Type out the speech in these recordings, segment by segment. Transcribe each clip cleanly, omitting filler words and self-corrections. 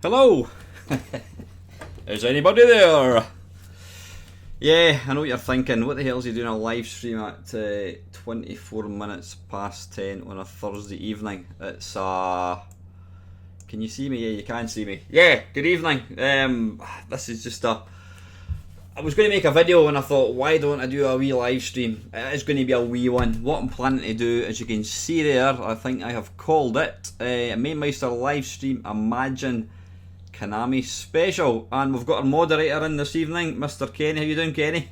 Hello! Is anybody there? Yeah, I know what you're thinking. What the hell is he doing a live stream at 24 minutes past 10 on a Thursday evening? It's can you see me? Yeah, you can see me. Yeah, good evening. This is just I was going to make a video and I thought, why don't I do a wee live stream? It is going to be a wee one. What I'm planning to do, as you can see there, I think I have called it a Mamemeister live stream Imagine Konami special, and we've got our moderator in this evening, Mr. Kenny. How you doing, Kenny?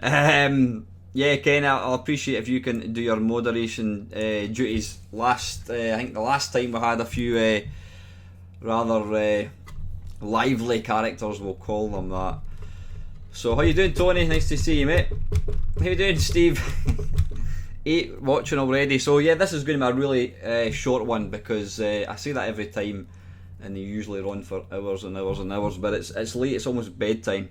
Yeah, Kenny, I'll appreciate if you can do your moderation duties. I think the last time we had a few rather lively characters, we'll call them that. So how you doing, Tony? Nice to see you, mate. How you doing, Steve? 8 watching already. So yeah, this is going to be a really short one because I say that every time, and they usually run for hours and hours and hours, but it's late, it's almost bedtime.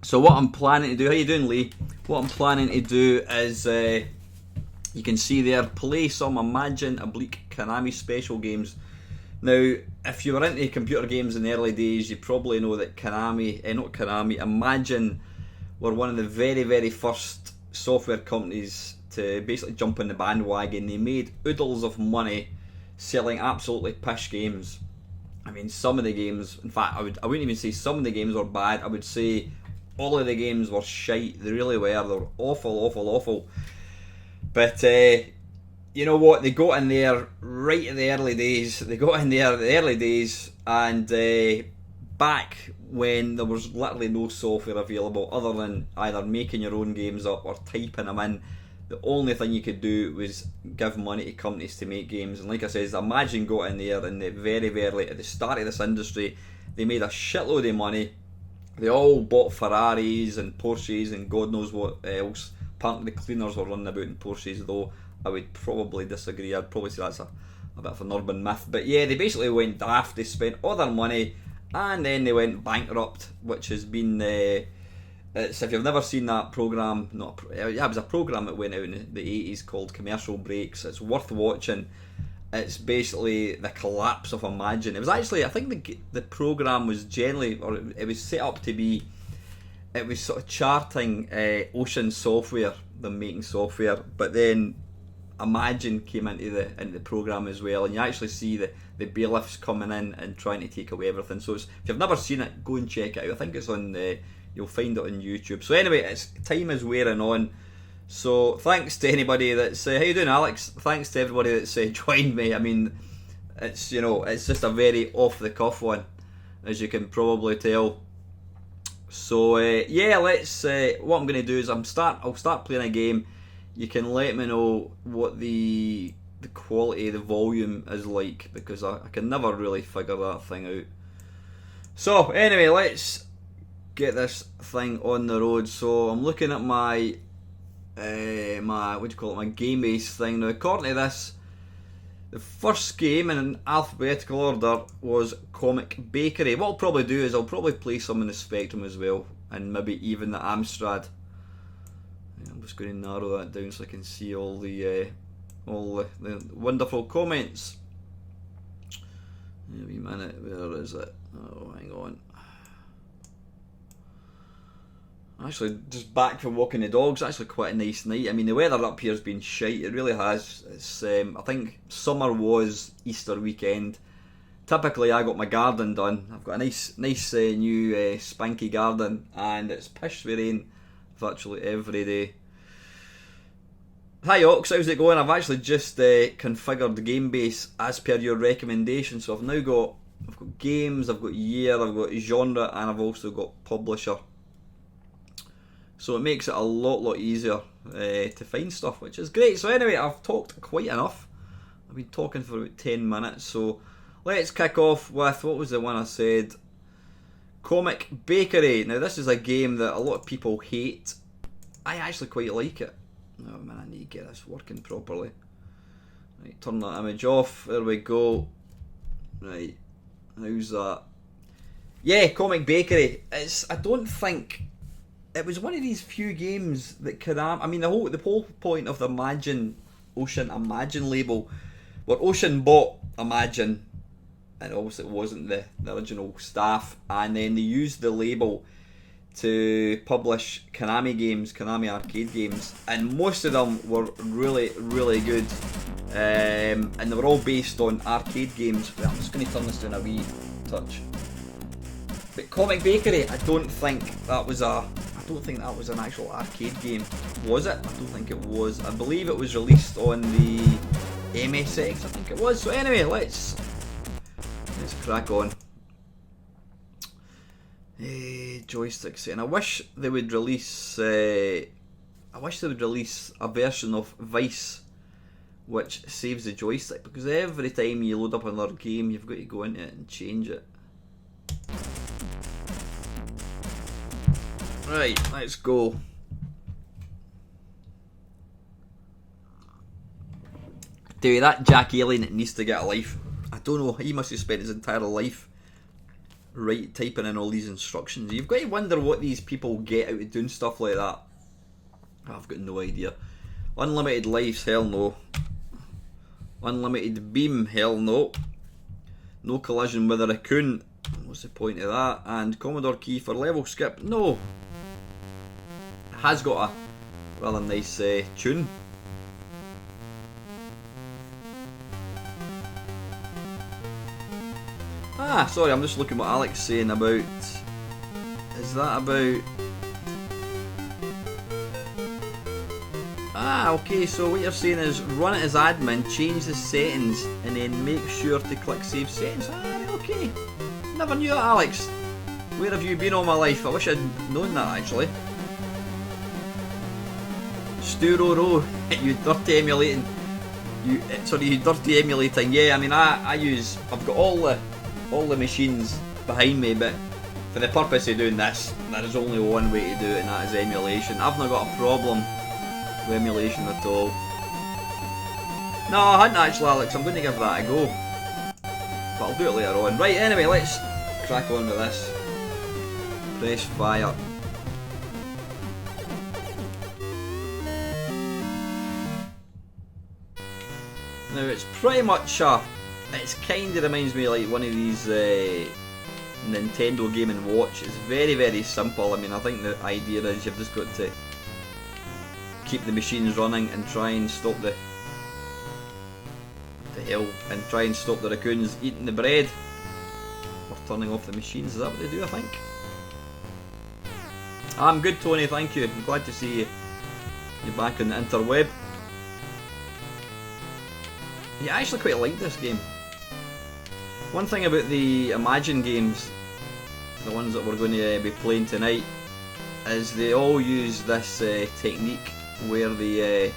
So what I'm planning to do, how you doing, Lee? What I'm planning to do is, you can see there, play some Imagine Konami special games. Now, if you were into computer games in the early days, you probably know that Imagine were one of the very, very first software companies to basically jump on the bandwagon. They made oodles of money selling absolutely pish games. I mean, some of the games, in fact, I wouldn't even say some of the games were bad. I would say all of the games were shite. They really were. They were awful, awful, awful. But you know what? They got in there right in the early days. And back when there was literally no software available other than either making your own games up or typing them in. The only thing you could do was give money to companies to make games. And like I said, Imagine got in there and at the start of this industry, they made a shitload of money. They all bought Ferraris and Porsches and God knows what else. Apparently the cleaners were running about in Porsches, though I would probably disagree. I'd probably say that's a bit of an urban myth. But yeah, they basically went daft. They spent all their money and then they went bankrupt, which has been... if you've never seen that programme, it was a programme that went out in the 80s called Commercial Breaks. It's worth watching. It's basically the collapse of Imagine. It was actually, I think the programme was it was set up to be, it was sort of charting Ocean Software, them making software, but then Imagine came into the programme as well, and you actually see the bailiffs coming in and trying to take away everything. So if you've never seen it, go and check it out. I think it's on you'll find it on YouTube. So anyway, time is wearing on. So thanks to anybody that's how you doing, Alex? Thanks to everybody that's joined me. I mean, it's just a very off the cuff one, as you can probably tell. So yeah, let's. What I'm going to do is I'll start playing a game. You can let me know what the quality, the volume is like, because I can never really figure that thing out. So anyway, let's get this thing on the road. So I'm looking at my my game base thing now. According to this, the first game in alphabetical order was Comic Bakery. What I'll probably do is I'll probably play some in the Spectrum as well, and maybe even the Amstrad. I'm just going to narrow that down so I can see all the wonderful comments. Wait a minute, where is it? Oh, hang on. Actually, just back from walking the dogs. Actually, quite a nice night. I mean, the weather up here has been shite. It really has. It's I think summer was Easter weekend. Typically, I got my garden done. I've got a nice new spanky garden, and it's pished with rain virtually every day. Hi Ox, how's it going? I've actually just configured the game base as per your recommendation. So I've got games, I've got year, I've got genre, and I've also got publisher. So it makes it a lot easier to find stuff, which is great. So anyway, I've talked quite enough. I've been talking for about 10 minutes. So let's kick off with, what was the one I said? Comic Bakery. Now this is a game that a lot of people hate. I actually quite like it. Oh man, I need to get this working properly. Right, turn that image off. There we go. Right, how's that? Yeah, Comic Bakery. I don't think... It was one of these few games that Konami... I mean, the whole point of the Ocean Imagine label, where Ocean bought Imagine, and obviously it wasn't the original staff, and then they used the label to publish Konami games, Konami arcade games, and most of them were really, really good, and they were all based on arcade games. Well, I'm just going to turn this down a wee touch. But Comic Bakery, I don't think that was an actual arcade game, was it? I don't think it was. I believe it was released on the MSX, I think it was. So anyway, let's crack on. Joysticks, and I wish they would release. I wish they would release a version of Vice which saves the joystick, because every time you load up another game, you've got to go into it and change it. Right, let's go. Dude, that Jack Alien needs to get a life. I don't know, he must have spent his entire life typing in all these instructions. You've got to wonder what these people get out of doing stuff like that. I've got no idea. Unlimited lives, hell no. Unlimited beam, hell no. No collision with a raccoon, what's the point of that? And Commodore key for level skip, no. It has got a rather nice tune. Ah, sorry, I'm just looking what Alex is saying about... Is that about... Ah, okay, so what you're saying is run it as admin, change the settings, and then make sure to click save settings. Ah, okay. Never knew that, Alex. Where have you been all my life? I wish I'd known that, actually. Sturo, you dirty emulating. You dirty emulating. Yeah, I mean, I've got all the machines behind me, but for the purpose of doing this, there is only one way to do it, and that is emulation. I've not got a problem with emulation at all. No, I hadn't actually, Alex. I'm going to give that a go, but I'll do it later on. Right, anyway, let's crack on with this. Press fire. Now it's pretty much it's kind of reminds me like one of these Nintendo Game & Watch. It's very, very simple. I mean, I think the idea is you've just got to keep the machines running and try and stop the raccoons eating the bread or turning off the machines. Is that what they do, I think? I'm good, Tony, thank you. I'm glad to see you. You're back on the interweb. Yeah, I actually quite like this game. One thing about the Imagine games, the ones that we're going to be playing tonight, is they all use this technique where they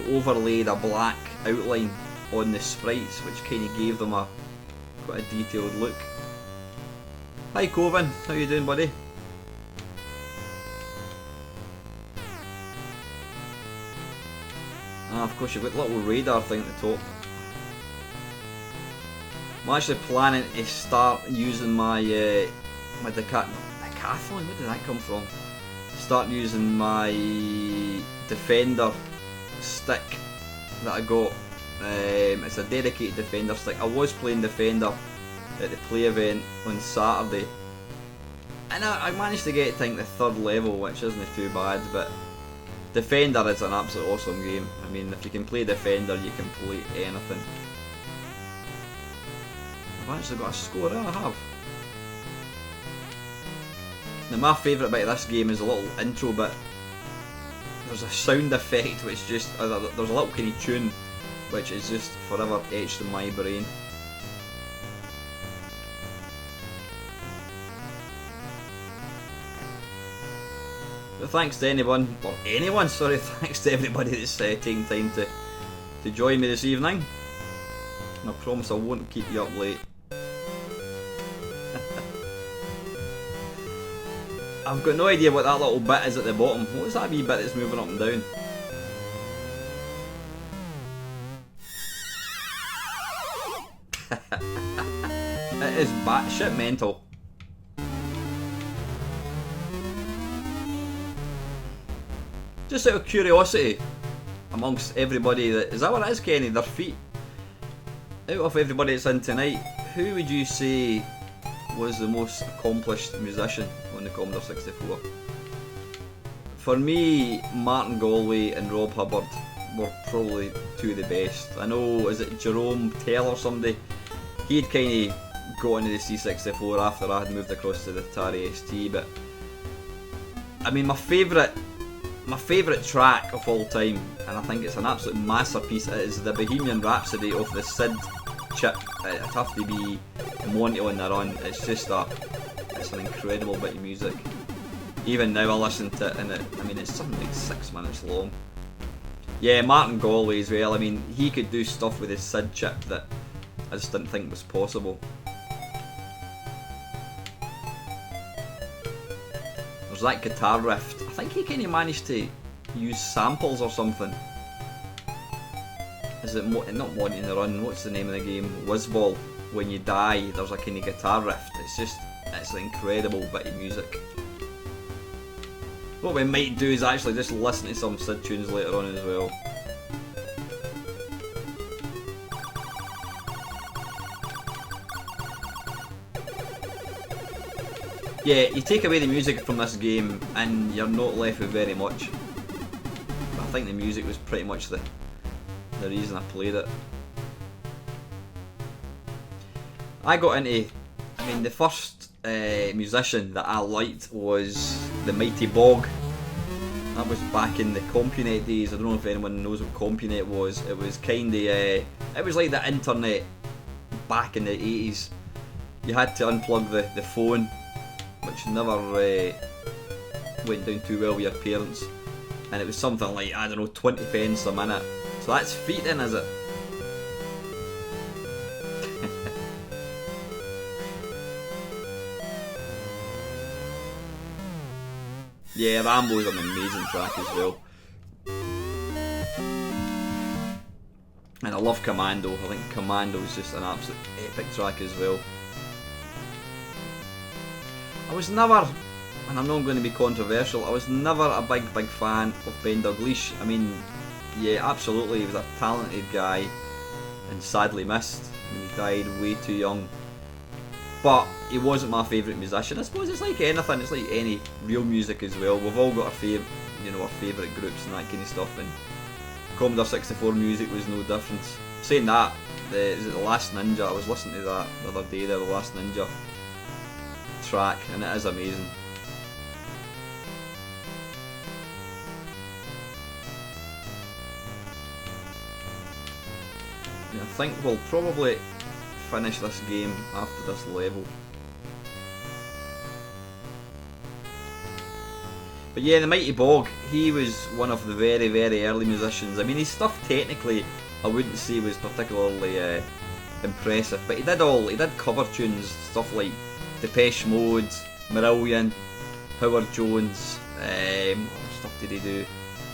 overlaid a black outline on the sprites, which kind of gave them quite a detailed look. Hi Coven, how you doing, buddy? Ah, of course you've got the little radar thing at the top. I'm actually planning to start using my decathlon, where did that come from? Start using my Defender stick that I got. It's a dedicated Defender stick. I was playing Defender at the play event on Saturday, and I managed to get to the third level, which isn't too bad, but Defender is an absolute awesome game. I mean, if you can play Defender, you can play anything. I've actually got a score, I have. Now my favourite bit of this game is a little intro bit. There's a sound effect which just, there's a little kind of tune which is just forever etched in my brain. But thanks to anyone, sorry, thanks to everybody that's taking time to join me this evening. And I promise I won't keep you up late. I've got no idea what that little bit is at the bottom. What is that wee bit that's moving up and down? It is batshit mental. Just out of curiosity, amongst everybody, is that what it is, Kenny? Their feet? out of everybody that's in tonight, who would you say was the most accomplished musician on the Commodore 64? For me, Martin Galway and Rob Hubbard were probably two of the best. I know, is it Jerome Tell or somebody? He'd kind of got into the C64 after I had moved across to the Atari ST, but I mean, my favourite track of all time, and I think it's an absolute masterpiece, is the Bohemian Rhapsody of the SID chip. It'd have to be Monty on the Run. It's just it's an incredible bit of music. Even now I listen to it, and it's something like 6 minutes long. Yeah, Martin Galway as well. I mean, he could do stuff with his SID chip that I just didn't think was possible. There's that guitar riff. I think he kind of managed to use samples or something. Is it not Monty on the Run? What's the name of the game? Whizball. When you die, there's a kind of guitar riff. It's an incredible bit of music. What we might do is actually just listen to some SID tunes later on as well. Yeah, you take away the music from this game and you're not left with very much. But I think the music was pretty much the reason I played it. I got into, the first musician that I liked was the Mighty Bog. That was back in the CompuNet days. I don't know if anyone knows what CompuNet was. It was kind of, it was like the internet back in the 80s. You had to unplug the phone, which never went down too well with your parents. And it was something like, I don't know, 20 pence a minute. So that's feeding, is it? Yeah, Rambo's an amazing track as well. And I love Commando. I think Commando is just an absolute epic track as well. I was never, and I'm not going to be controversial, I was never a big fan of Ben Dalglish. I mean, yeah, absolutely, he was a talented guy and sadly missed. He died way too young. But he wasn't my favourite musician. I suppose it's like anything, it's like any real music as well. We've all got our favourite groups and that kind of stuff, and Commodore 64 music was no different. Saying that, is it The Last Ninja? I was listening to that the other day, the Last Ninja track, and it is amazing. Yeah, I think we'll probably finish this game after this level. But yeah, the Mighty Bog, he was one of the very, very early musicians. I mean, his stuff technically, I wouldn't say was particularly impressive, but he did cover tunes, stuff like Depeche Mode, Marillion, Howard Jones, what stuff did he do?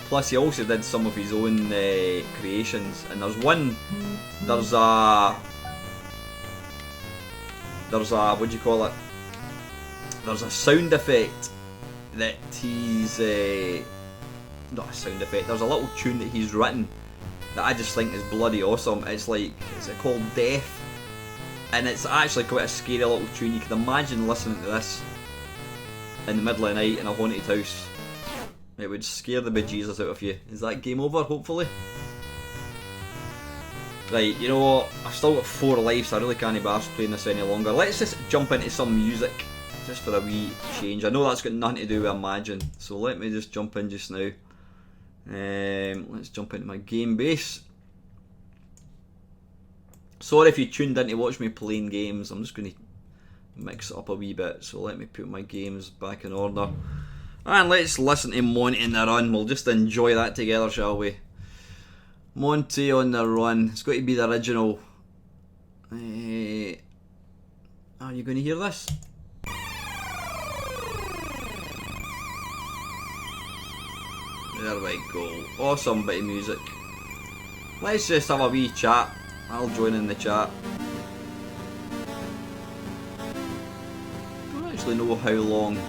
Plus he also did some of his own creations, and there's a what do you call it? There's a sound effect that he's not a sound effect. There's a little tune that he's written that I just think is bloody awesome. It's like, is it called Death? And it's actually quite a scary little tune. You can imagine listening to this in the middle of the night in a haunted house. It would scare the bejesus out of you. Is that game over? Hopefully. Right, you know what, I've still got 4 lives, so I really can't be arsed playing this any longer. Let's just jump into some music, just for a wee change. I know that's got nothing to do with Imagine, so let me just jump in just now. Let's jump into my game base. Sorry if you tuned in to watch me playing games, I'm just going to mix it up a wee bit, so let me put my games back in order. And let's listen to Monty on the Run, we'll just enjoy that together, shall we? Monty on the Run. It's got to be the original. Are you going to hear this? There we go. Awesome bit of music. Let's just have a wee chat. I'll join in the chat. Don't actually know how long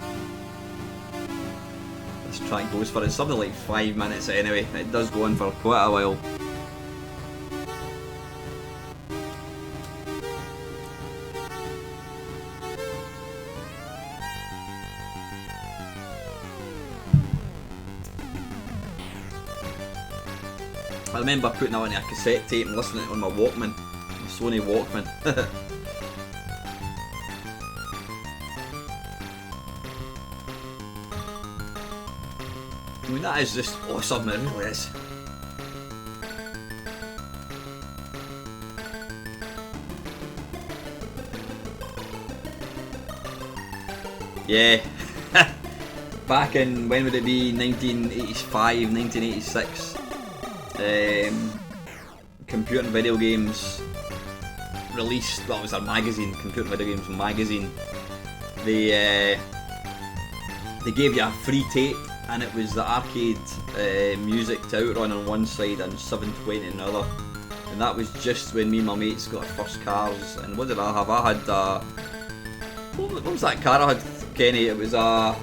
this track goes for. It's something like 5 minutes anyway. It does go on for quite a while. I remember putting that on a cassette tape and listening to it on my Walkman, my Sony Walkman. I mean, that is just awesome, it really is. Yeah, back in, when would it be, 1985, 1986, Computer and Video Games released, well, it was their magazine, Computer and Video Games magazine. They gave you a free tape, and it was the arcade music to Outrun on one side and 720 on the other. And that was just when me and my mates got our first cars. And what did I have? I had what was that car I had, Kenny? It was a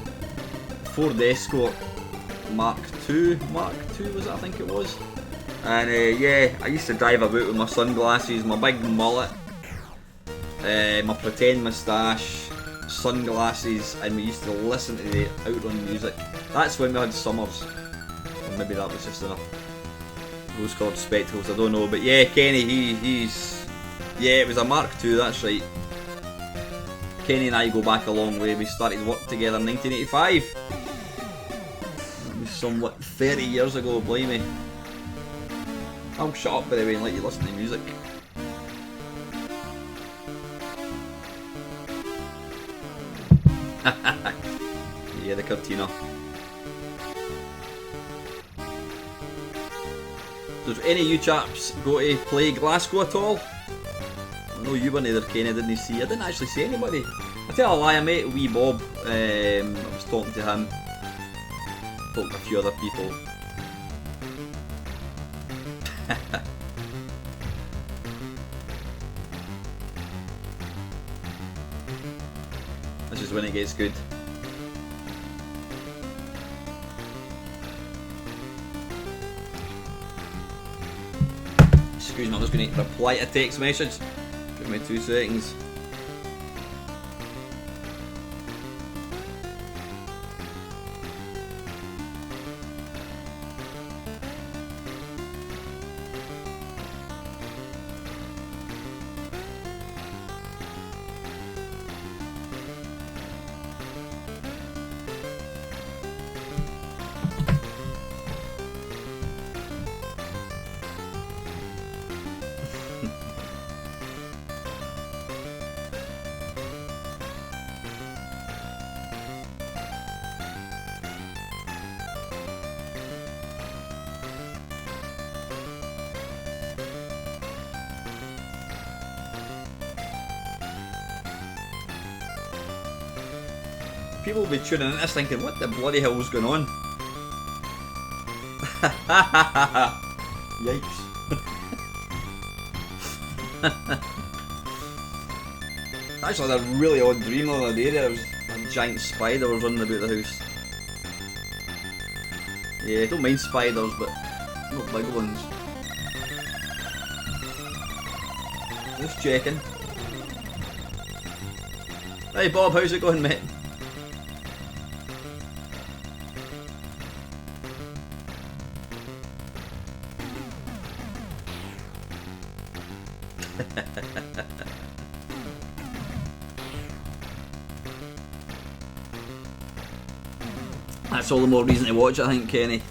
Ford Escort Mark II was it, I think it was. And yeah, I used to drive about with my sunglasses, my big mullet, my pretend moustache, sunglasses, and we used to listen to the Outrun music. That's when we had summers. Or maybe that was just enough rose-coloured spectacles, I don't know. But yeah, Kenny, he's... Yeah, it was a Mark II, that's right. Kenny and I go back a long way. We started work together in 1985. It was somewhat 30 years ago, blimey. I'll shut up by the way and let you listen to music. Yeah, the Cortina. So if any of you chaps go to play Glasgow at all? I know you weren't there, Kenny, didn't see? I didn't actually see anybody. I tell a lie, I met wee Bob. I was talking to him. Talked to a few other people. This is when it gets good. Excuse me, I'm just going to reply to a text message. Give me 2 seconds. People will be tuning in this thinking, what the bloody hell is going on? Yikes. Actually, I had a really odd dream the other day. There was a giant spider was running about the house. Yeah, I don't mind spiders, but not big ones. Just checking. Hey Bob, how's it going, mate? That's all the more reason to watch it, I think, Kenny.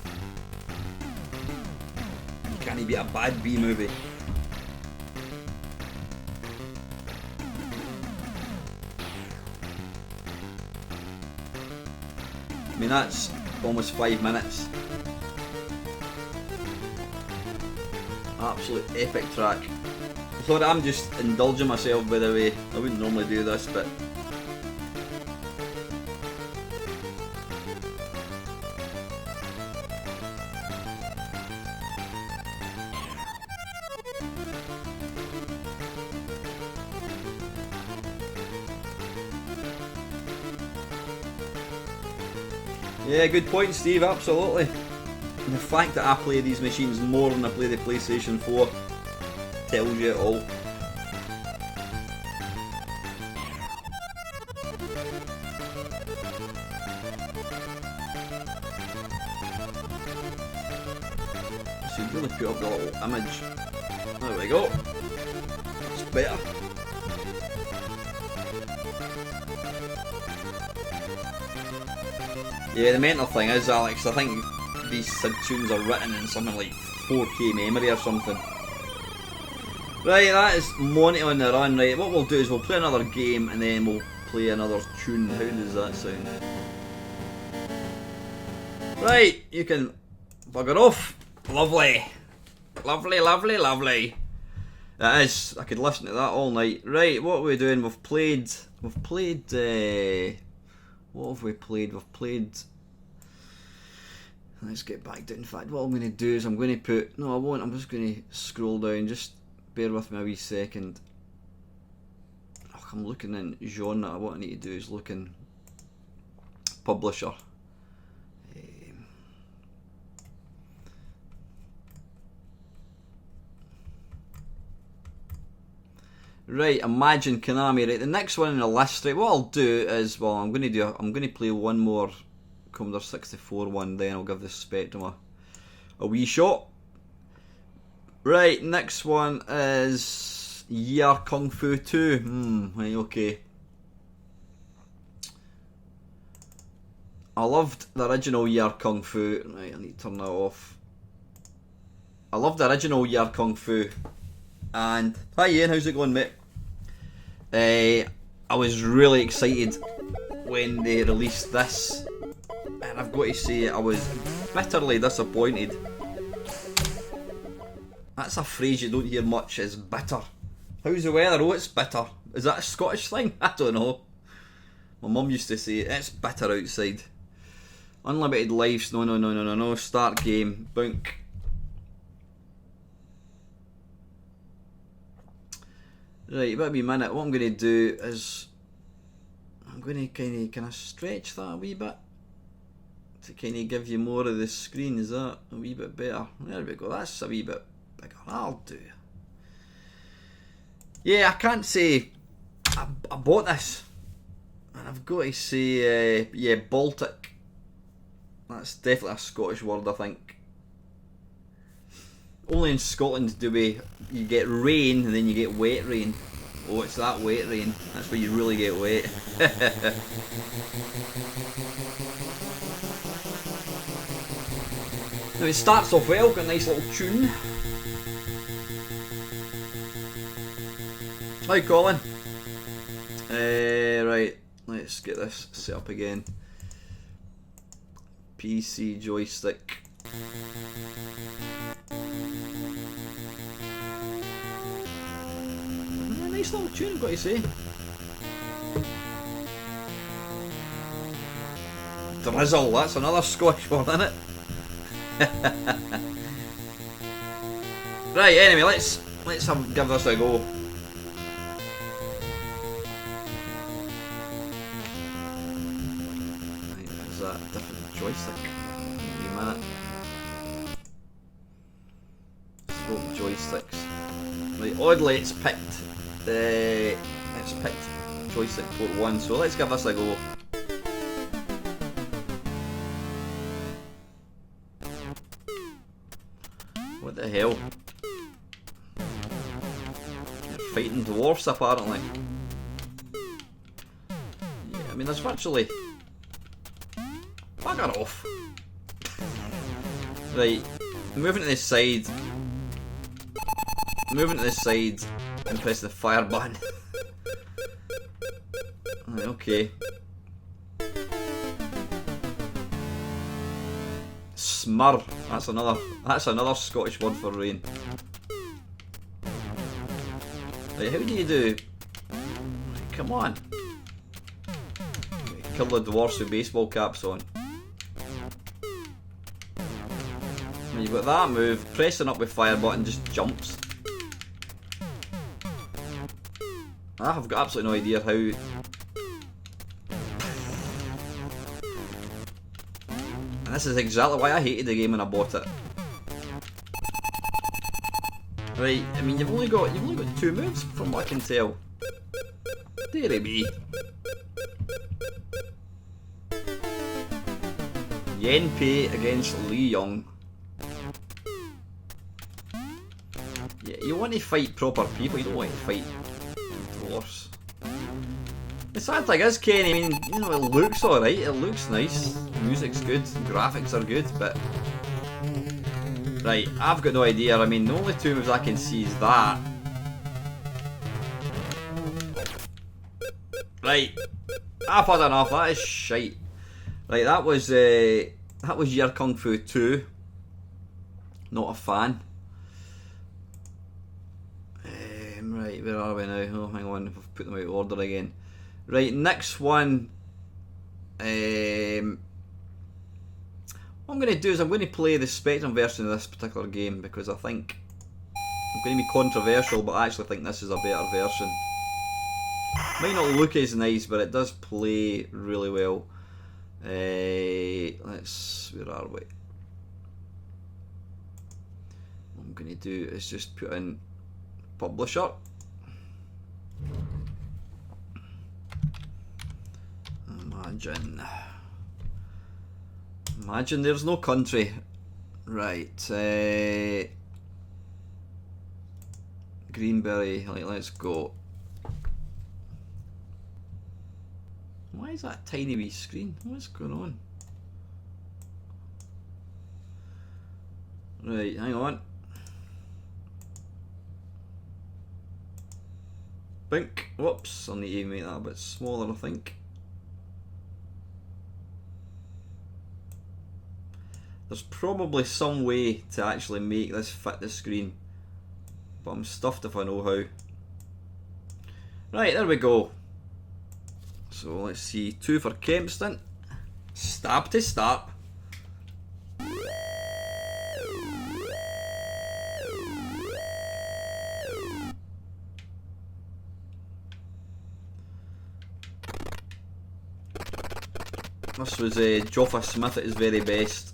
You can't beat a bad B movie. I mean, that's almost 5 minutes. Absolute epic track. Sorry, I'm just indulging myself, by the way. I wouldn't normally do this, but yeah, good point, Steve, absolutely. And the fact that I play these machines more than I play the PlayStation 4 tells you it all. So you really put up the little image. There we go. That's better. Yeah, the mental thing is, Alex, I think these SID tunes are written in something like 4K memory or something. Right, that is Monty on the Run. Right, what we'll do is we'll play another game and then we'll play another tune. How does that sound? Right, you can bugger off. Lovely. Lovely, lovely, lovely. That is, I could listen to that all night. Right, what are we doing? We've played, what have we played? We've played, let's get back to it. In fact, what I'm going to do is I'm going to put, no I won't, I'm just going to scroll down, just bear with me a wee second. Oh, I'm looking in genre, what I need to do is look in publisher. Right, Imagine Konami. Right, the next one in the list. Right, what I'll do is, well, I'm going to play one more Commodore 64 one. Then I'll give the Spectrum a wee shot. Right, next one is Year Kung Fu 2. Right, okay. I loved the original Year Kung Fu. Right, I need to turn that off. I loved the original Year Kung Fu. And hi Ian, how's it going, mate? I was really excited when they released this, and I've got to say I was bitterly disappointed. That's a phrase you don't hear much, is bitter. How's the weather? Oh, it's bitter. Is that a Scottish thing? I don't know. My mum used to say it's bitter outside. Unlimited lives, no, start game, bunk. Right, about a minute. What I'm going to do is I'm going to kind of stretch that a wee bit to kind of give you more of the screen. Is that a wee bit better? There we go. That's a wee bit bigger. That'll do. Yeah, I can't say I bought this, and I've got to say, yeah, Baltic. That's definitely a Scottish word, I think. Only in Scotland do you get rain and then you get wet rain. Oh, it's that wet rain. That's where you really get wet. Now it starts off well, got a nice little tune. Hi Colin. Right, let's get this set up again. PC joystick. Nice little tune, I've got to say. Drizzle, that's another Scottish word, isn't it? Right, anyway, let's give this a go. Right, is that a different joystick? Wait a minute. Swap joysticks. Right, oddly it's picked joystick port 1, so let's give this a go. What the hell? You're fighting dwarfs apparently. Yeah, I mean there's virtually... Bugger off! Right, moving to this side. Moving to this side and press the fire button. Right, okay. Smur. That's another Scottish word for rain. Right, how do you do? Right, come on. Kill the dwarfs with baseball caps on. When you've got that move, pressing up with fire button just jumps. I've got absolutely no idea how. And this is exactly why I hated the game when I bought it. Right, I mean you've only got 2 moves from what I can tell. Dearie me. Yen Pei against Lee Young. You want to fight proper people, you don't want to fight dwarfs. The sad thing is, Kenny, I mean, you know, it looks alright, it looks nice, music's good, graphics are good, but... Right, I've got no idea. I mean, the only two moves I can see is that. Right, I've had enough, that is shite. Right, that was Year Kung Fu 2. Not a fan. Right, where are we now? Oh, hang on, I've put them out of order again. Right, next one. What I'm going to do is I'm going to play the Spectrum version of this particular game because I think I'm going to be controversial, but I actually think this is a better version. Might not look as nice, but it does play really well. Where are we? What I'm going to do is just put in publisher. Imagine there's no country. Right. Greenberry. Let's go. Why is that a tiny wee screen? What's going on? Right, hang on. Bink. Whoops, I'll need to make that a bit smaller, I think. There's probably some way to actually make this fit the screen, but I'm stuffed if I know how. Right, there we go. So let's see, 2 for Kempston. Stab to start. This was Joffa Smith at his very best.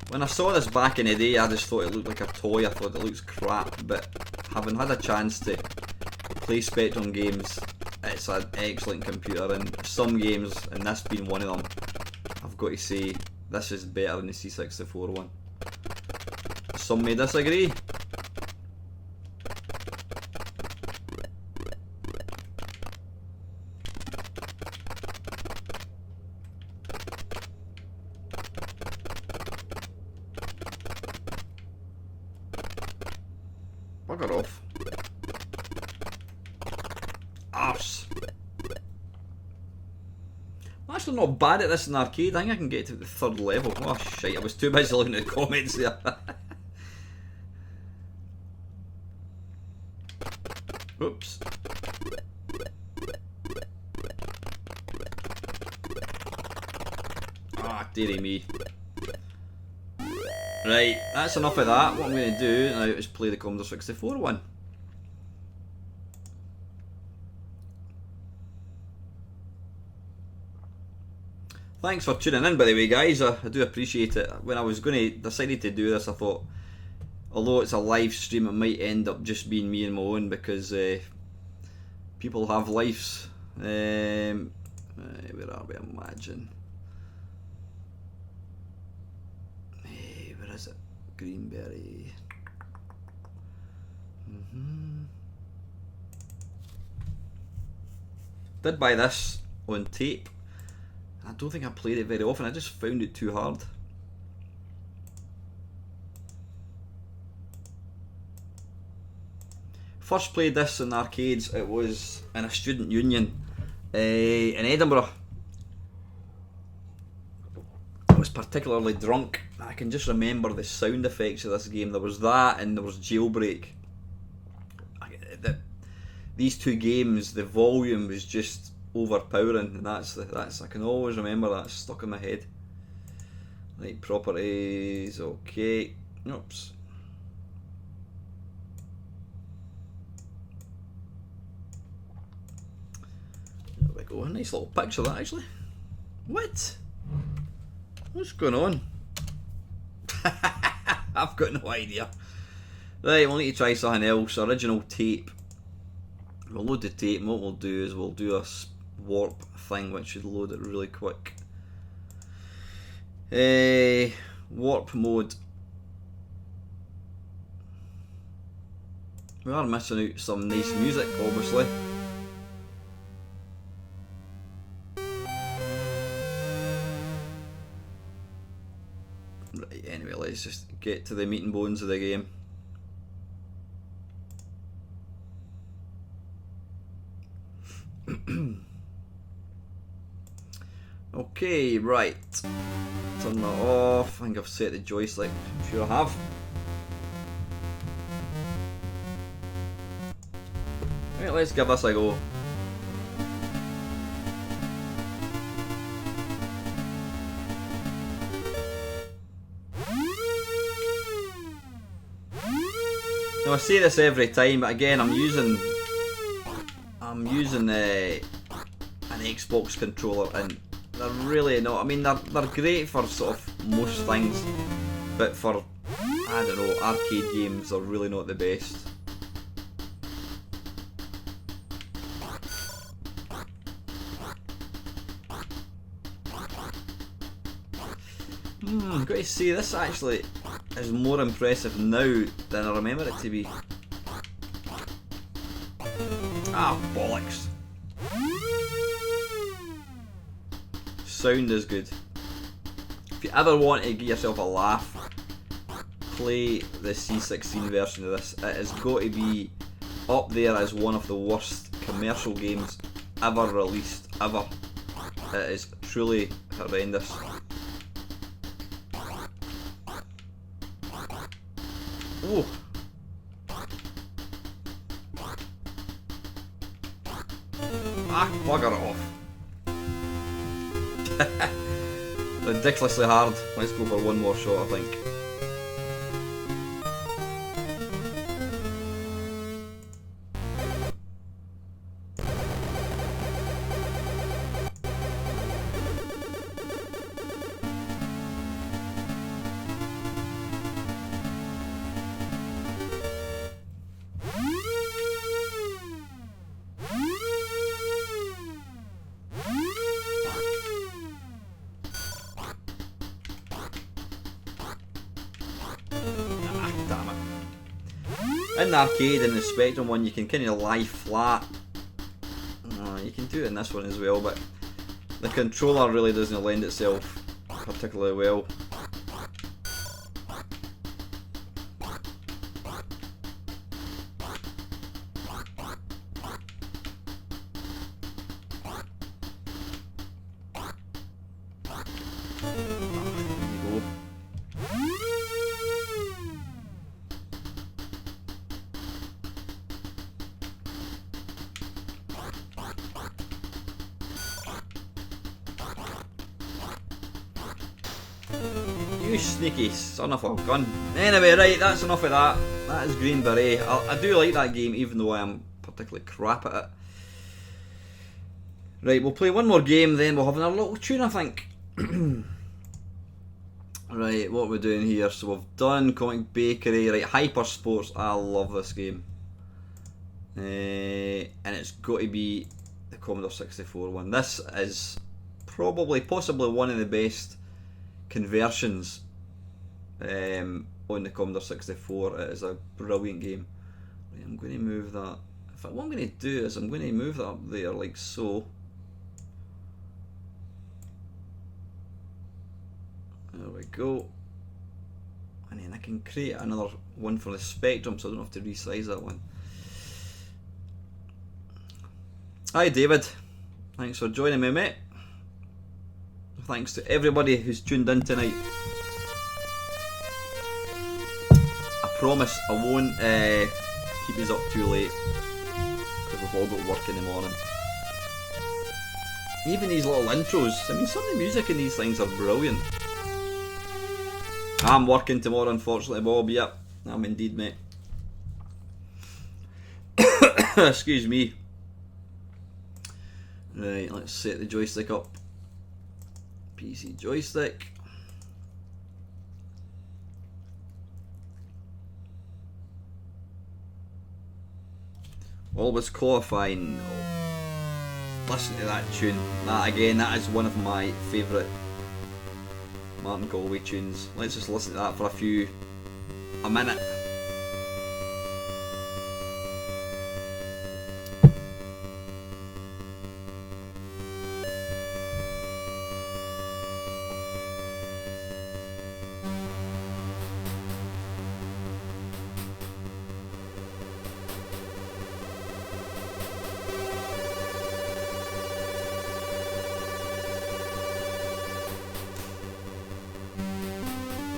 When I saw this back in the day, I just thought it looked like a toy. I thought it looks crap, but having had a chance to play Spectrum games, it's an excellent computer, and some games, and this being one of them, I've got to say this is better than the C64 one. Some may disagree. Bugger off. Arse. I'm actually not bad at this in arcade. I think I can get to the 3rd level. Oh shite, I was too busy looking at the comments there. Oops. Ah, dearie me. Right, that's enough of that. What I'm going to do now is play the Commodore 64 one. Thanks for tuning in, by the way, guys. I do appreciate it. When I was going to decided to do this, I thought, although it's a live stream, it might end up just being me and my own because people have lives. Where are we? Imagine. Where is it? Greenberry. Did buy this on tape. I don't think I played it very often. I just found it too hard. First played this in arcades. It was in a student union in Edinburgh. I was particularly drunk. I can just remember the sound effects of this game. There was that, and there was Jailbreak. These two games, the volume was just overpowering, and that's I can always remember that stuck in my head. Right, properties, okay. Oops. There we go. A nice little picture of that actually. What? What's going on? I've got no idea. Right, we'll need to try something else. Original tape. We'll load the tape, and what we'll do is we'll do a warp thing which should load it really quick. Warp mode. We are missing out some nice music, obviously. Right, anyway, let's just get to the meat and bones of the game. Okay, right. Turn that off. I think I've set the joystick. I'm sure I have. Right, let's give this a go. Now I say this every time, but again I'm using an Xbox controller, and they're really not. I mean, they're great for sort of most things, but for, I don't know, arcade games, they're really not the best. I've got to say, this actually is more impressive now than I remember it to be. Ah, bollocks. Sound is good. If you ever want to give yourself a laugh, play the C16 version of this. It has got to be up there as one of the worst commercial games ever released, ever. It is truly horrendous. Oh! Ah, bugger it off. Ridiculously hard. Let's go for one more shot, I think. In the arcade and the Spectrum one, you can kind of lie flat. You can do it in this one as well, but the controller really doesn't lend itself particularly well. You sneaky son of a gun. Anyway, right, that's enough of that. That is Green Beret. I do like that game, even though I am particularly crap at it. Right, we'll play one more game, then we'll have another little tune, I think. Right, what are we doing here? So we've done Comic Bakery. Right, Hyper Sports. I love this game. And it's got to be the Commodore 64 one. This is possibly one of the best conversions on the Commodore 64. It is a brilliant game. Right, I'm going to move that. In fact, what I'm going to do is I'm going to move that up there like so. There we go. And then I can create another one for the Spectrum, so I don't have to resize that one. Hi David, thanks for joining me, mate. Thanks to everybody who's tuned in tonight. I promise I won't keep us up too late, because we've all got work in the morning. Even these little intros, I mean, some of the music in these things are brilliant. I'm working tomorrow, unfortunately, Bob. Yep, I'm indeed, mate. Excuse me. Right, let's set the joystick up. PC joystick. Always qualifying. No. Listen to that tune. That again, that is one of my favourite Martin Galway tunes. Let's just listen to that for a minute.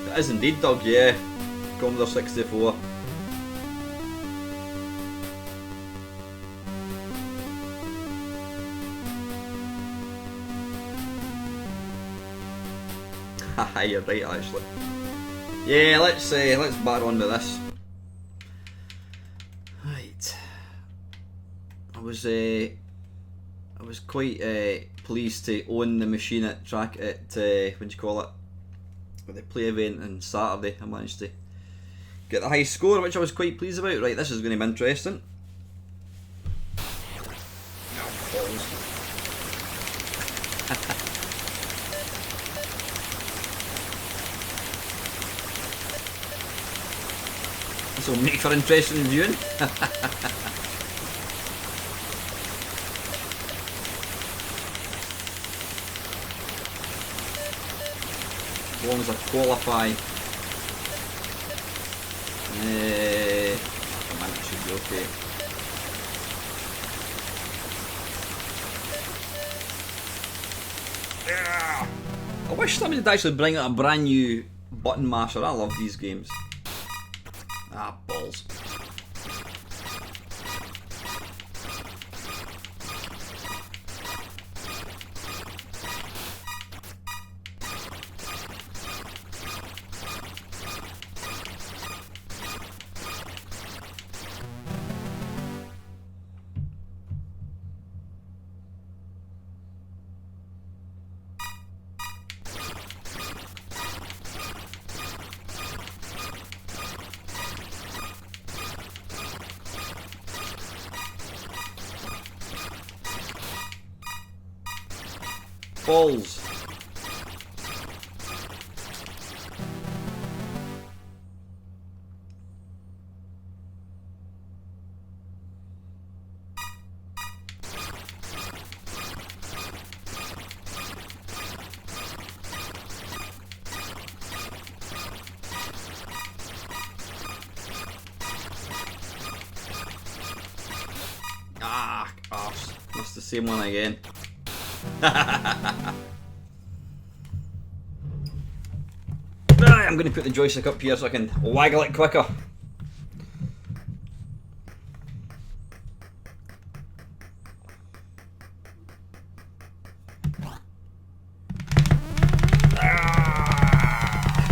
It is indeed, Doug, yeah. Commodore 64. Haha, you're right actually. Yeah, let's batter on with this. Right. I was quite pleased to own the machine at what do you call it? With the play event on Saturday. I managed to get the high score, which I was quite pleased about. Right, this is going to be interesting. This will make for interesting viewing. As long as I qualify, I think it should be okay. I wish somebody would actually bring out a brand new button masher. I love these games. Ah, balls. Balls. Ah, arse. That's the same one again. Right, I'm going to put the joystick up here so I can waggle it quicker.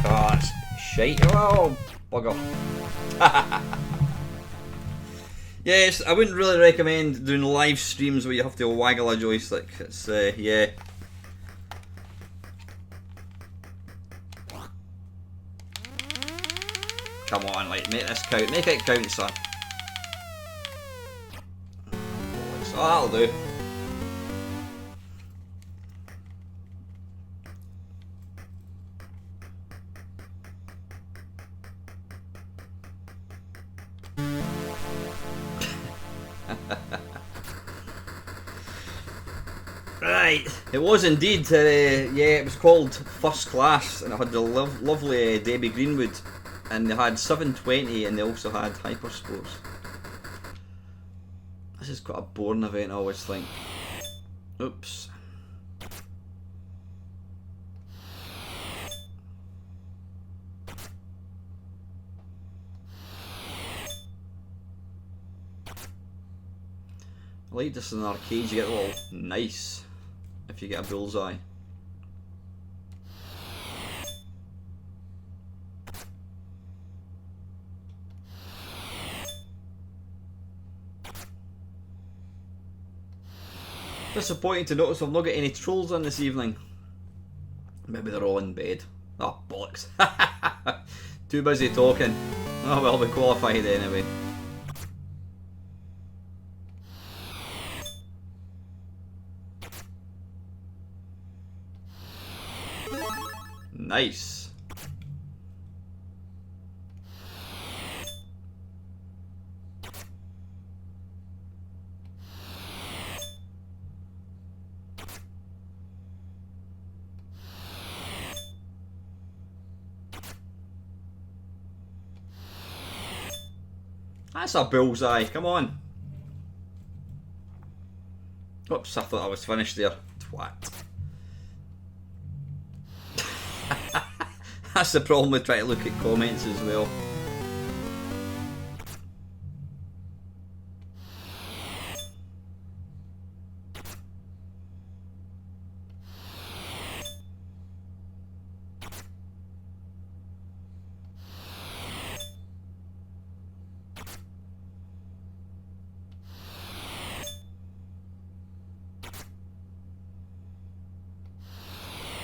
Oh, that's shite. Oh, bugger. Yes, I wouldn't really recommend doing live streams where you have to waggle a joystick. It's, yeah. Come on, like, make this count. Make it count, son. Oh, that'll do. Right, it was indeed, yeah, it was called First Class, and it had the lovely Debbie Greenwood, and they had 720, and they also had Hypersports. This is quite a boring event, I always think. Oops. I like this in an arcade, you get a little nice if you get a bullseye. Disappointing to notice I've not got any trolls on this evening. Maybe they're all in bed. Oh, bollocks. Too busy talking. Oh well, we qualified anyway. Nice. That's a bullseye, come on. Oops, I thought I was finished there. Twat. That's the problem with trying to look at comments as well.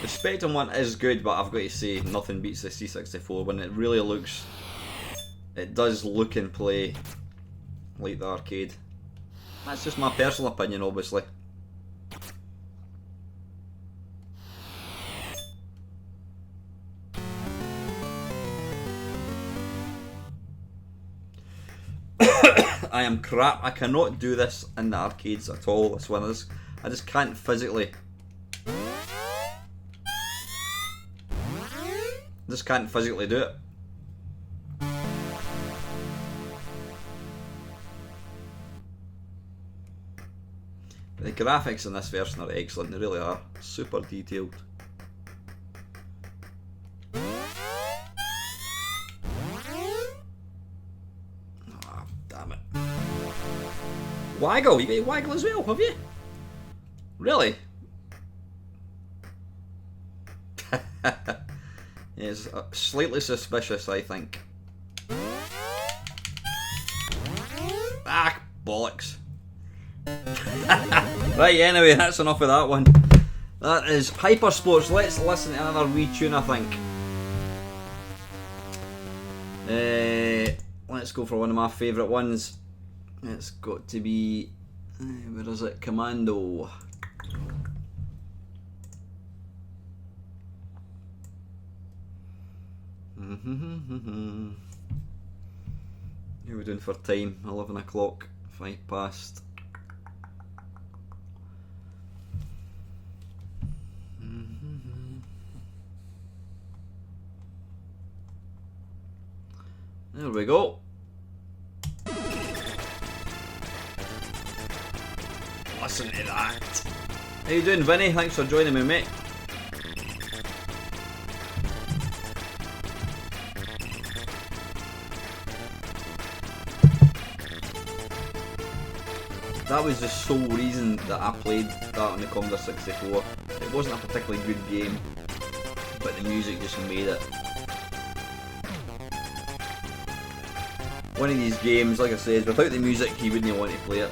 The Spectrum one is good, but I've got to say nothing beats the C64 when it really looks. It does look and play like the arcade. That's just my personal opinion, obviously. I am crap. I cannot do this in the arcades at all. This one is. I just can't physically. Just can't physically do it. The graphics in this version are excellent, they really are. Super detailed. Ah, damn it. Waggle, you get Waggle as well, have you? Really? It's slightly suspicious, I think. Ah, bollocks. Right, anyway, that's enough of that one. That is Hyper Sports. Let's listen to another wee tune, I think. Let's go for one of my favourite ones. It's got to be... where is it? Commando. How are we doing for time? 11 o'clock, 5 past. There we go. Listen to that. How you doing, Vinny? Thanks for joining me, mate. That was the sole reason that I played that on the Commodore 64. It wasn't a particularly good game, but the music just made it. One of these games, like I said, without the music you wouldn't want to play it.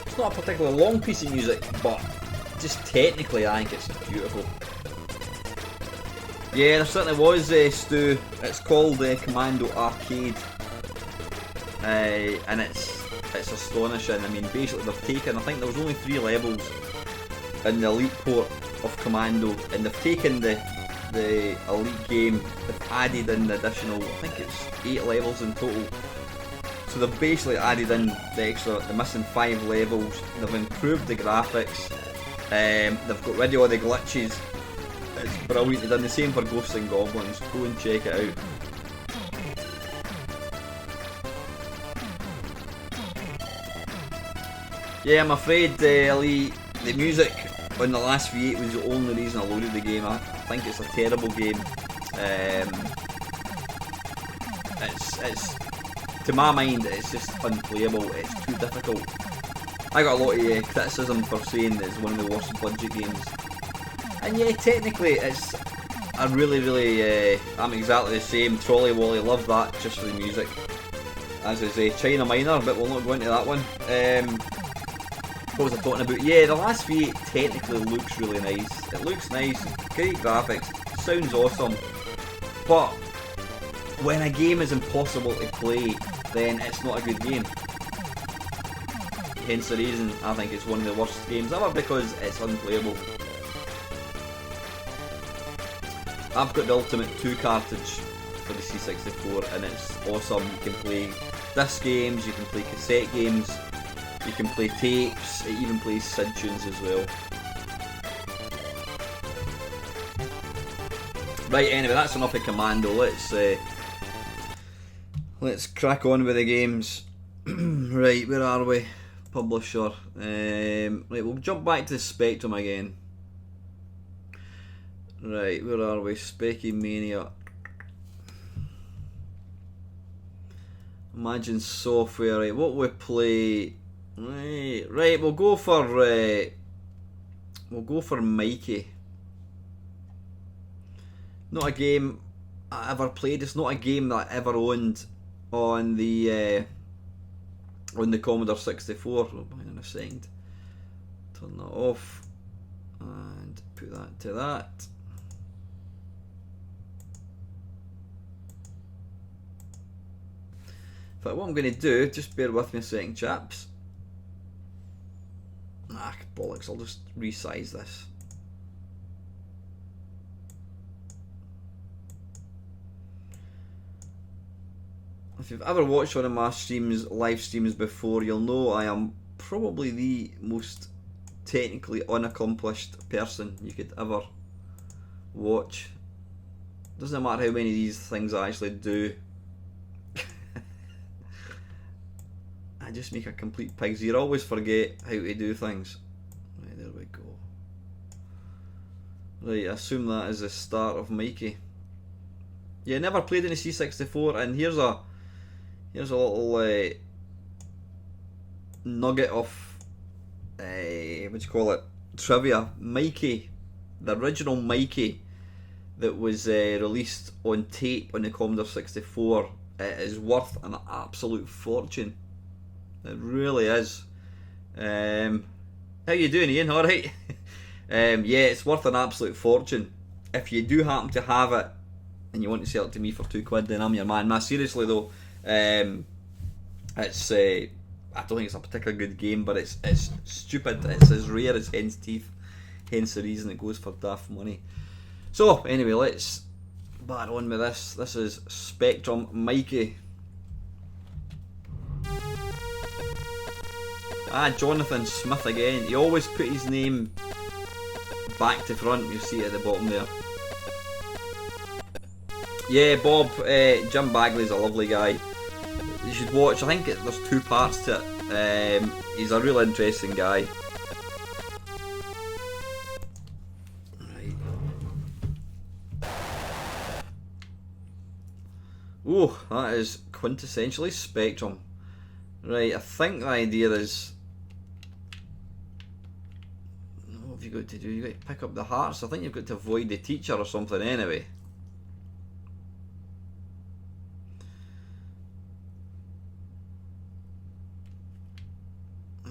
It's not a particularly long piece of music, but just technically I think it's beautiful. Yeah, there certainly was, Stu. It's called Commando Arcade, and it's astonishing. I mean, basically they've taken, I think there was only 3 levels in the Elite port of Commando, and they've taken the Elite game, they've added in the additional, I think it's 8 levels in total. So they've basically added in the missing 5 levels. They've improved the graphics. They've got rid of all the glitches. It's brilliant. They've done the same for Ghosts and Goblins. Go and check it out. Yeah, I'm afraid Lee, the music on the last V8 was the only reason I loaded the game. I think it's a terrible game. It's to my mind, it's just unplayable. It's too difficult. I got a lot of criticism for saying that it's one of the worst budget games. And yeah, technically it's I'm exactly the same. Trolley Wally, love that just for the music. as is China Minor, but we'll not go into that one. What was I talking about? Yeah, the last V8 technically looks really nice. It looks nice, great graphics, sounds awesome, but when a game is impossible to play, then it's not a good game. Hence the reason I think it's one of the worst games ever, because it's unplayable. I've got the Ultimate 2 cartridge for the C64 and it's awesome. You can play disc games, you can play cassette games, you can play tapes, it even plays SID tunes as well. Right, anyway, that's enough of Commando. Let's crack on with the games. Right, where are we? Publisher. Right, we'll jump back to Spectrum again. Right, where are we? Specky Mania. Imagine Software. Right, what we play? Right, we'll go for Mikey. Not a game I ever played. It's not a game that I ever owned on the Commodore 64. Oh, hang on a second. Turn that off and put that to that. In fact, what I'm going to do, just bear with me a second, chaps. Ah, bollocks! I'll just resize this. If you've ever watched one of my live streams before, you'll know I am probably the most technically unaccomplished person you could ever watch. Doesn't matter how many of these things I actually do. I just make a complete pig's ear. I always forget how to do things. Right, there we go. Right, I assume that is the start of Mikey. Yeah, never played in a C64, and here's a little nugget of what do you call it? Trivia. Mikey, the original Mikey that was released on tape on the Commodore 64, is worth an absolute fortune. It really is. How you doing, Ian? Alright? Yeah, it's worth an absolute fortune. If you do happen to have it and you want to sell it to me for £2, then I'm your man. Man, seriously though, it's I don't think it's a particularly good game, but it's stupid. It's as rare as hen's teeth. Hence the reason it goes for daft money. So anyway, let's batter on with this. This is Spectrum Mikey. Ah, Jonathan Smith again. He always put his name back to front. You see it at the bottom there. Yeah, Bob, Jim Bagley's a lovely guy. You should watch. I think there's 2 parts to it. He's a real interesting guy. Right. Oh, that is quintessentially Spectrum. Right, I think the idea is, what have you got to do? You've got to pick up the hearts. I think you've got to avoid the teacher or something anyway.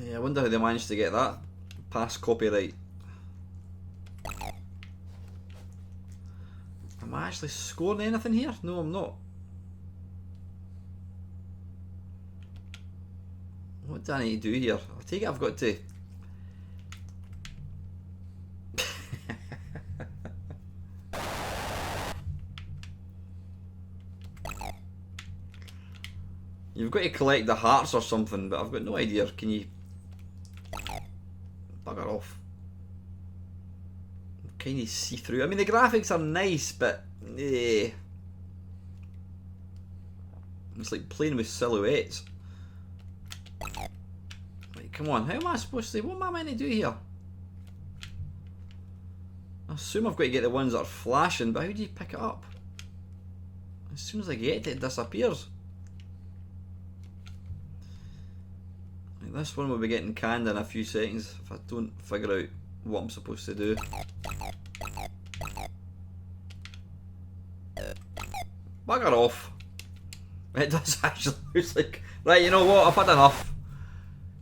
Yeah, I wonder how they managed to get that past copyright. Am I actually scoring anything here? No, I'm not. What do I need to do here? I take it I've got to... You've got to collect the hearts or something, but I've got no idea. Can you... Bugger off. Can you see through? I mean, the graphics are nice, but... It's like playing with silhouettes. Right, come on. How am I supposed to... What am I meant to do here? I assume I've got to get the ones that are flashing, but how do you pick it up? As soon as I get it, it disappears. Right, this one will be getting canned in a few seconds if I don't figure out what I'm supposed to do. Bugger off. It does actually. It's like, right, you know what? I've had enough.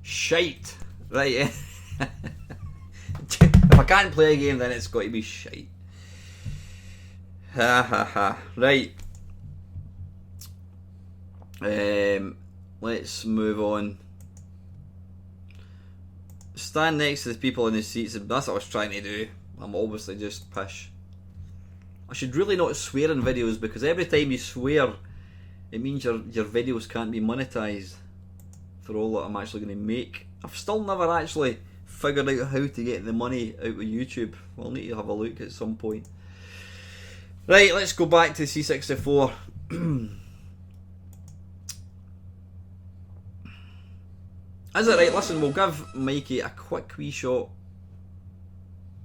Shite. Right. If I can't play a game, then it's got to be shite. Ha ha ha. Right. Let's move on. Stand next to the people in the seats. That's what I was trying to do. I'm obviously just pish. I should really not swear in videos, because every time you swear, it means your videos can't be monetized for all that I'm actually going to make. I've still never actually figured out how to get the money out of YouTube. I'll need to have a look at some point. Right, let's go back to C64. Is it right? Listen, we'll give Mikey a quick wee shot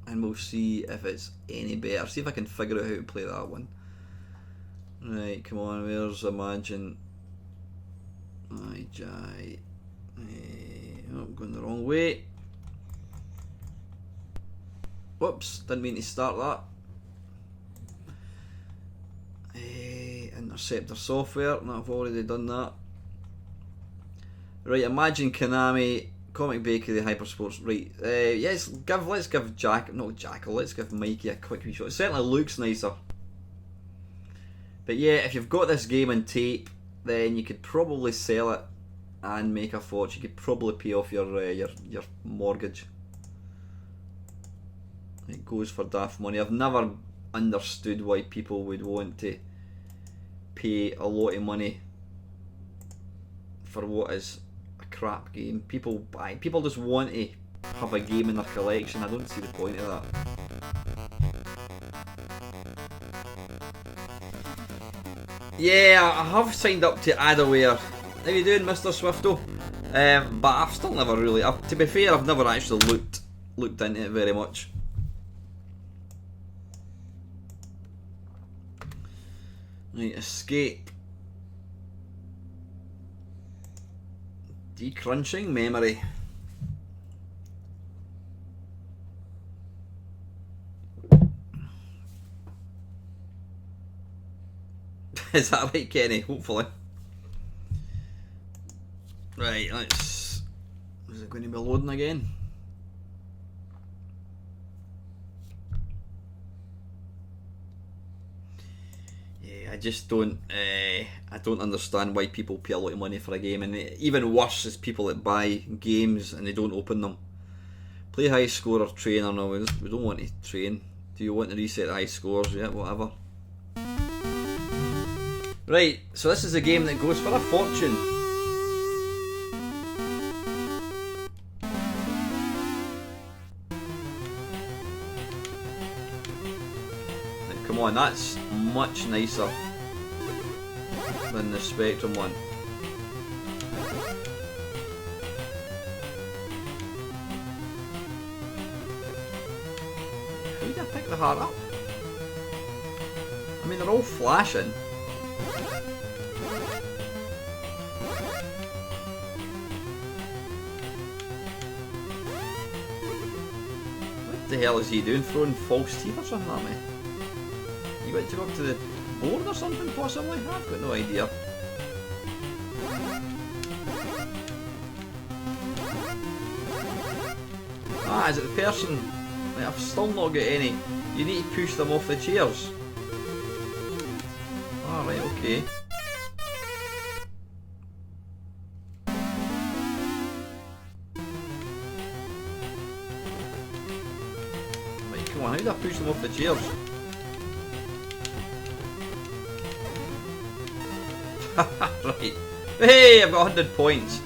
and we'll see if it's any better. See if I can figure out how to play that one. Right, come on, where's Imagine? I'm going the wrong way. Whoops, didn't mean to start that. Interceptor software, no, I've already done that. Right, Imagine, Konami, Comic Bakery, Hypersports. Right, yes, let's give let's give Mikey a quick wee shot. It certainly looks nicer. But yeah, if you've got this game on tape, then you could probably sell it and make a fortune. You could probably pay off your mortgage. It goes for daft money. I've never understood why people would want to pay a lot of money for what is a crap game. People just want to have a game in their collection. I don't see the point of that. Yeah, I have signed up to Adaware. How you doing, Mr. Swifto? But I've still never really. To be fair, I've never actually looked into it very much. Right, escape. Decrunching memory. Is that right, Kenny? Hopefully. Right, let's... Is it going to be loading again? Yeah, I just don't... I don't understand why people pay a lot of money for a game, and even worse is people that buy games and they don't open them. Play high score or train or no, we don't want to train. Do you want to reset the high scores? Yeah, whatever. Right, so this is a game that goes for a fortune. Now, come on, that's much nicer than the Spectrum one. How did I pick the heart up? I mean, they're all flashing. What the hell is he doing? Throwing false teeth or something at me? You got to go up to the board or something, possibly? I've got no idea. Ah, is it the person? Like, I've still not got any. You need to push them off the chairs. Alright, okay. Right, come on, how do I push them off the chairs? Right. Hey, I've got 100 points.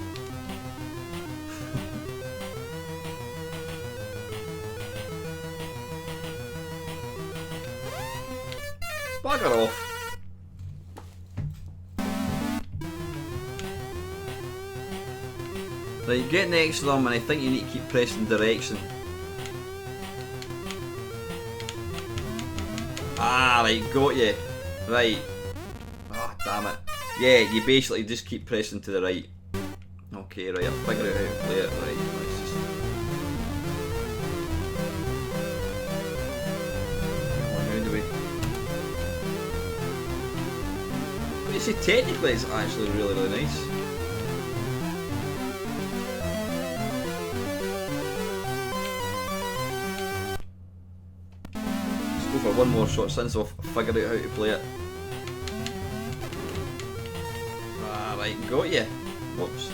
Bugger off. Right, get next to them and I think you need to keep pressing direction. Ah, right, got you. Right. Ah, damn it. Yeah, you basically just keep pressing to the right. Okay, right, I'll figure out how to play it. Right, let's just... Come on, how do we... see, technically it's actually really, really nice. Let's go for one more shot since I've figured out how to play it. Ah, right, got you. Whoops.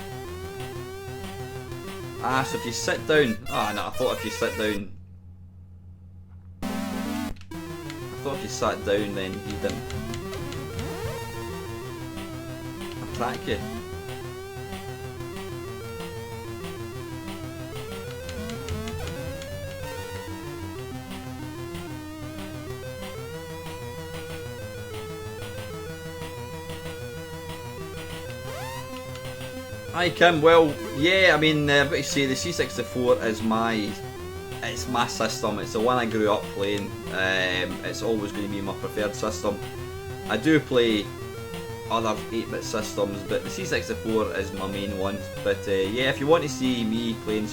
Ah, so if you sit down... Ah, no, I thought if you sit down... I thought if you sat down then he didn't attack you. Hi Kim, well, yeah, I mean, what you say, the C64 is my system. It's the one I grew up playing. It's always going to be my preferred system. I do play other 8-bit systems, but the C64 is my main one. But yeah, if you want to see me playing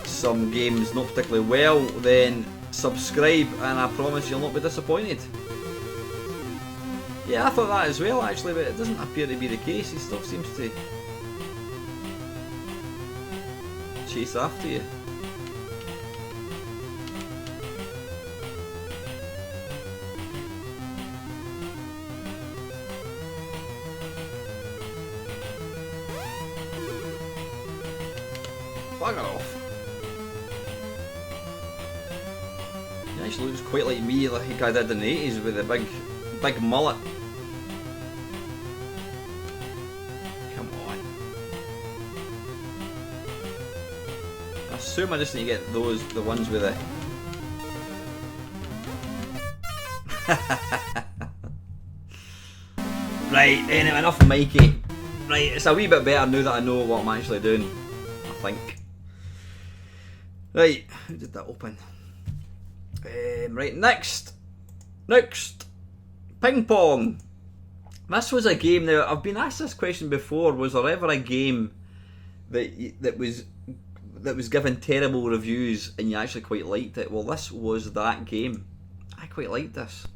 some games not particularly well, then subscribe and I promise you'll not be disappointed. Yeah, I thought that as well actually, but it doesn't appear to be the case. He still seems to chase after you. Bugger off. He actually looks quite like me, like I did in the 80s with a big mullet. Come on. I assume I just need to get the ones with the... Right, anyway, enough of Mikey. Right, it's a wee bit better now that I know what I'm actually doing, I think. Right, how did that open? Right, next, ping pong. This was a game. Now I've been asked this question before. Was there ever a game that was given terrible reviews and you actually quite liked it? Well, this was that game. I quite liked this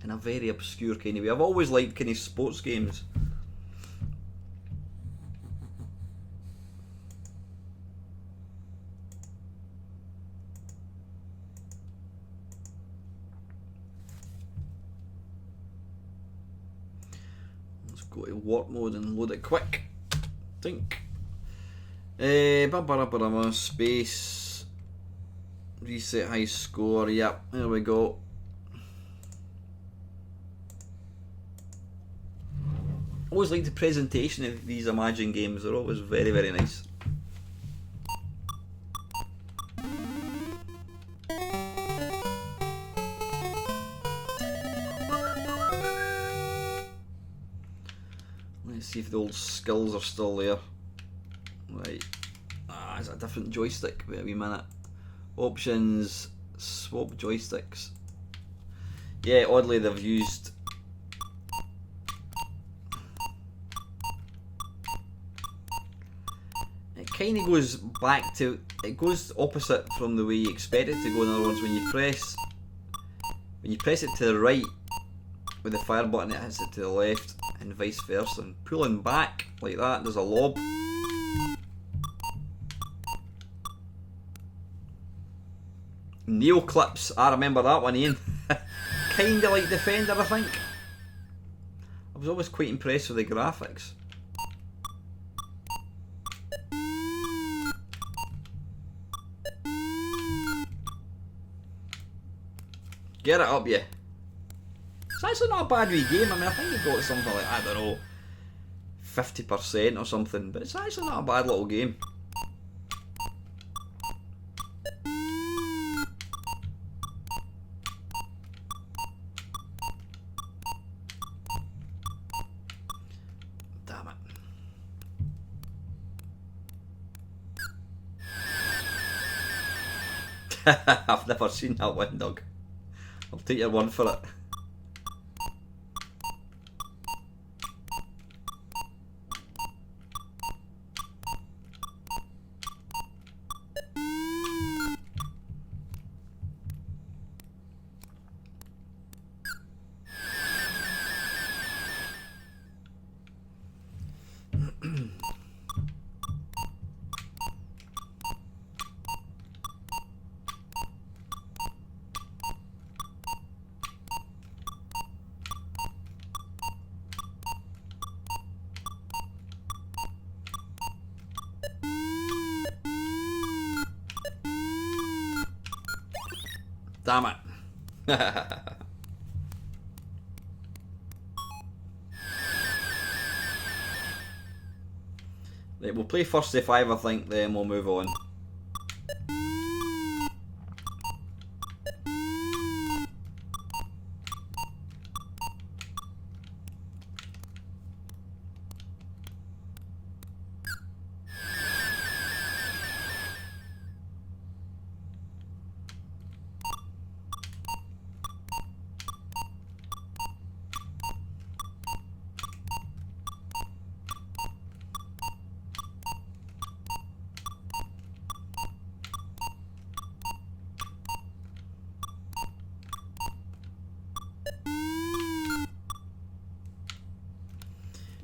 in a very obscure kind of way. I've always liked kind of sports games. Go to warp mode and load it quick. Think. Space. Reset high score. Yep, there we go. Always like the presentation of these Imagine games. They're always very, very nice. Let's see if the old skills are still there. Right. Ah, it's a different joystick. Wait a wee minute. Options. Swap joysticks. Yeah, oddly they've used... It kind of goes back to... It goes opposite from the way you expect it to go. In other words, when you press it to the right with the fire button, it hits it to the left, and vice versa. And pulling back like that, there's a lob. Neo clips, I remember that one, Ian. Kinda like Defender, I think. I was always quite impressed with the graphics. Get it up, yeah. It's actually not a bad wee game. I mean, I think it got something like, I don't know, 50% or something, but it's actually not a bad little game. Damn it. I've never seen that one, Doug. I'll take your word for it. Damn it. Right, we'll play first to 5 I think, then we'll move on.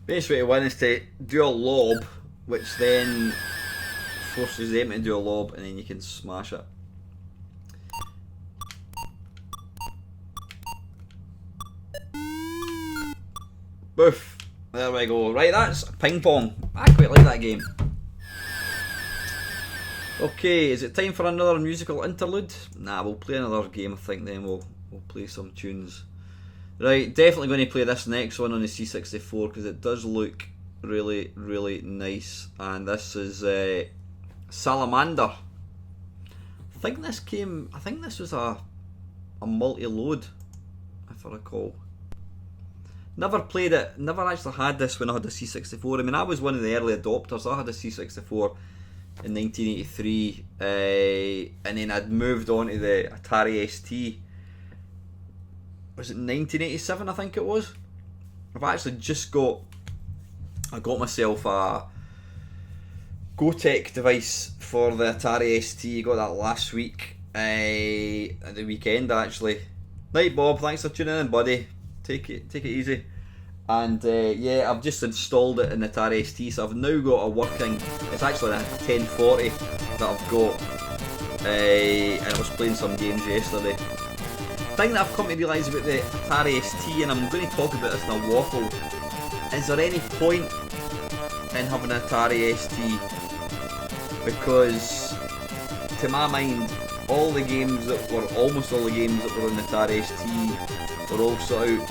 Best way to win is to do a lob, which then forces them to do a lob, and then you can smash it. Boof! There we go. Right, that's ping pong. I quite like that game. Okay, is it time for another musical interlude? Nah, we'll play another game I think, then we'll play some tunes. Right, definitely going to play this next one on the C64 because it does look really, really nice. And this is Salamander. I think this was a multi-load, if I recall. Never played it, never actually had this when I had the C64. I mean, I was one of the early adopters. I had a C64 in 1983, and then I'd moved on to the Atari ST. Was it 1987? I think it was. I've actually just got myself a GoTech device for the Atari ST. Got that last week, at the weekend actually. Night Bob, thanks for tuning in, buddy. Take it easy. And yeah, I've just installed it in the Atari ST, so I've now got a working. It's actually a 1040 that I've got, and I was playing some games yesterday. The thing that I've come to realise about the Atari ST, and I'm going to talk about this in a waffle, is there any point in having an Atari ST? Because to my mind, almost all the games that were on the Atari ST were also out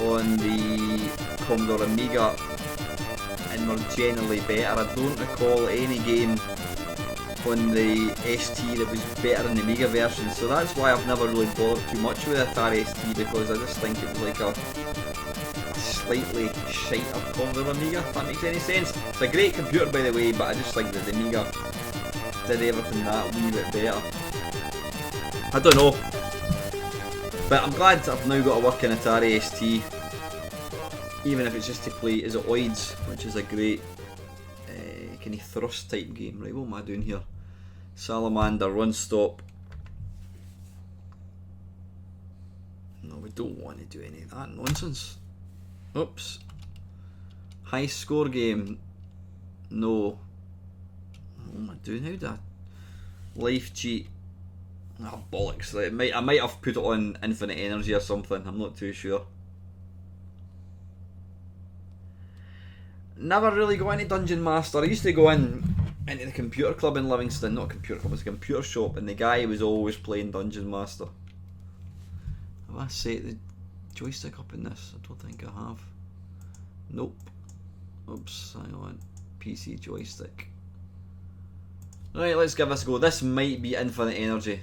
on the Commodore Amiga and were generally better. I don't recall any game on the ST that was better than the Amiga version, so that's why I've never really bothered too much with the Atari ST, because I just think it was like a slightly shiter Commodore Amiga, if that makes any sense. It's a great computer by the way, but I just think that the Amiga did everything that wee bit better. I don't know, but I'm glad I've now got a working Atari ST, even if it's just to play, is it Oids, which is a great kind of thrust type game. Right, what am I doing here? Salamander, run stop. No, we don't want to do any of that nonsense. Oops. High score game. No. What am I doing? How did I? Life cheat. Ah, bollocks. I might have put it on infinite energy or something. I'm not too sure. Never really got into Dungeon Master. I used to go into the computer club in Livingston. Not a computer club, it was a computer shop, and the guy was always playing Dungeon Master. Have I set the joystick up in this? I don't think I have. Nope. Oops, hang on. PC joystick. Right, let's give this a go. This might be infinite energy.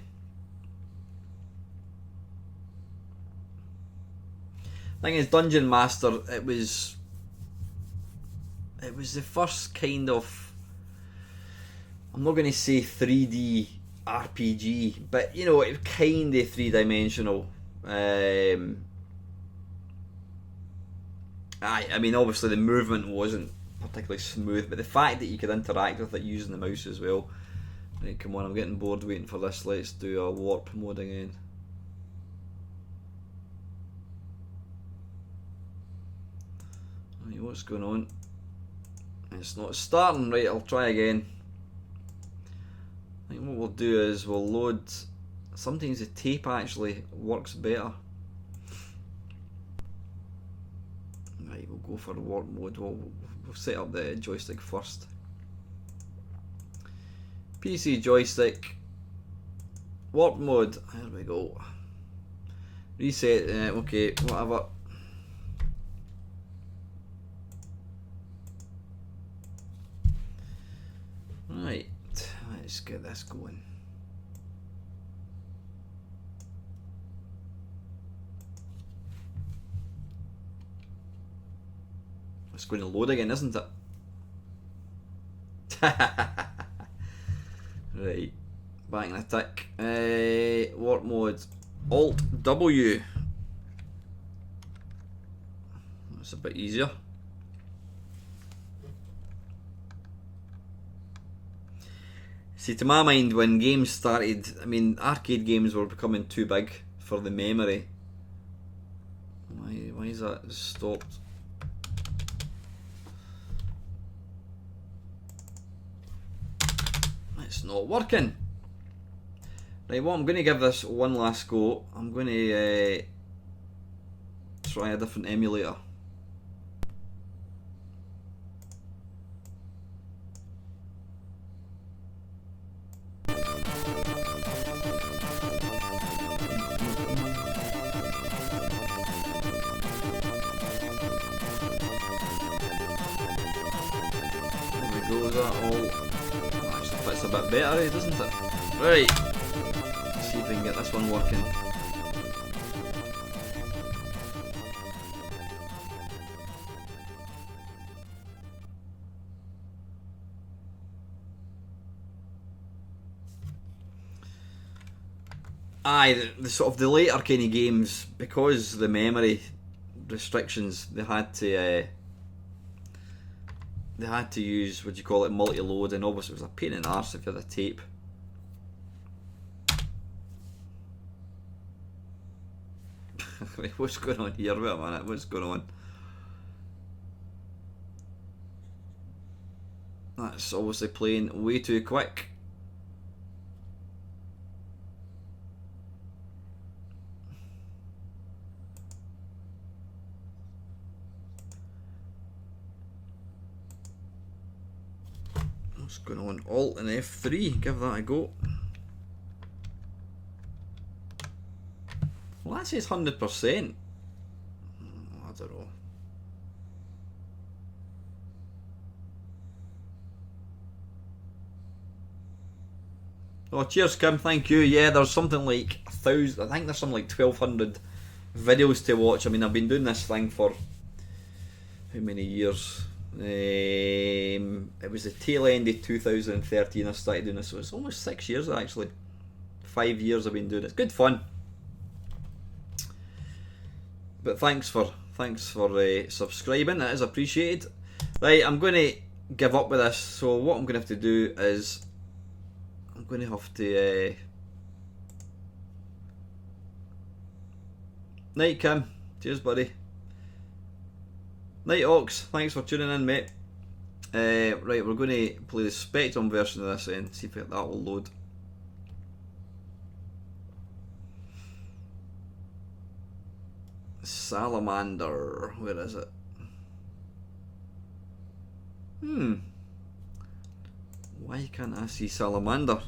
Thing is, Dungeon Master, it was the first kind of, I'm not going to say 3D RPG, but you know, it was kind of three-dimensional. I mean, obviously the movement wasn't particularly smooth, but the fact that you could interact with it using the mouse as well. Right, come on, I'm getting bored waiting for this. Let's do a warp mode again. Right, what's going on? It's not starting. Right, I'll try again. I think what we'll do is we'll load. Sometimes the tape actually works better. Right, we'll go for warp mode. We'll set up the joystick first. PC joystick. Warp mode. There we go. Reset. Okay, whatever. Right, let's get this going. It's going to load again, isn't it? Right, back in a tick. Warp mode. Alt W. That's a bit easier. See, to my mind, when games started, I mean, arcade games were becoming too big for the memory. Why is that stopped? It's not working. Right, well, I'm going to give this one last go. I'm going to try a different emulator. That's a bit better, doesn't it? Right, let's see if we can get this one working. Aye, the sort of the later kind of games, because the memory restrictions, they had to use, what do you call it, multi-load, and obviously it was a pain in the arse if you had a tape. What's going on here? Wait a minute, what's going on? That's obviously playing way too quick. What's going on? Alt and F3, give that a go. Well, that says 100%. I don't know. Oh, cheers, Kim. Thank you. Yeah, there's something like 1,000. I think there's something like 1,200 videos to watch. I mean, I've been doing this thing for how many years? It was the tail end of 2013 I started doing this, so it's almost 6 years actually. 5 years I've been doing it. It's good fun. But thanks for subscribing. That is appreciated. Right, I'm going to give up with this. So what I'm going to have to do is I'm going to have to. Night, Kim. Cheers, buddy. Night Ox, thanks for tuning in, mate. Right, we're going to play the Spectrum version of this and see if that will load. Salamander, where is it? Why can't I see Salamander?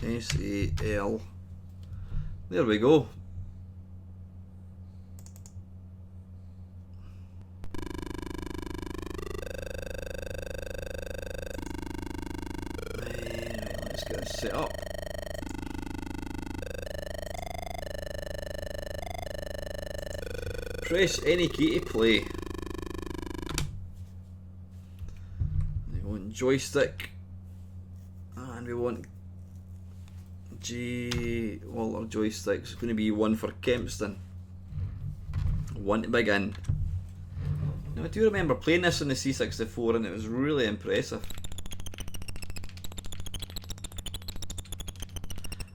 S-A-L. There we go. Let's get this set up. Press any key to play. We want joystick, and we want all our joysticks. It's going to be one for Kempston. One to begin. Now I do remember playing this on the C64 and it was really impressive.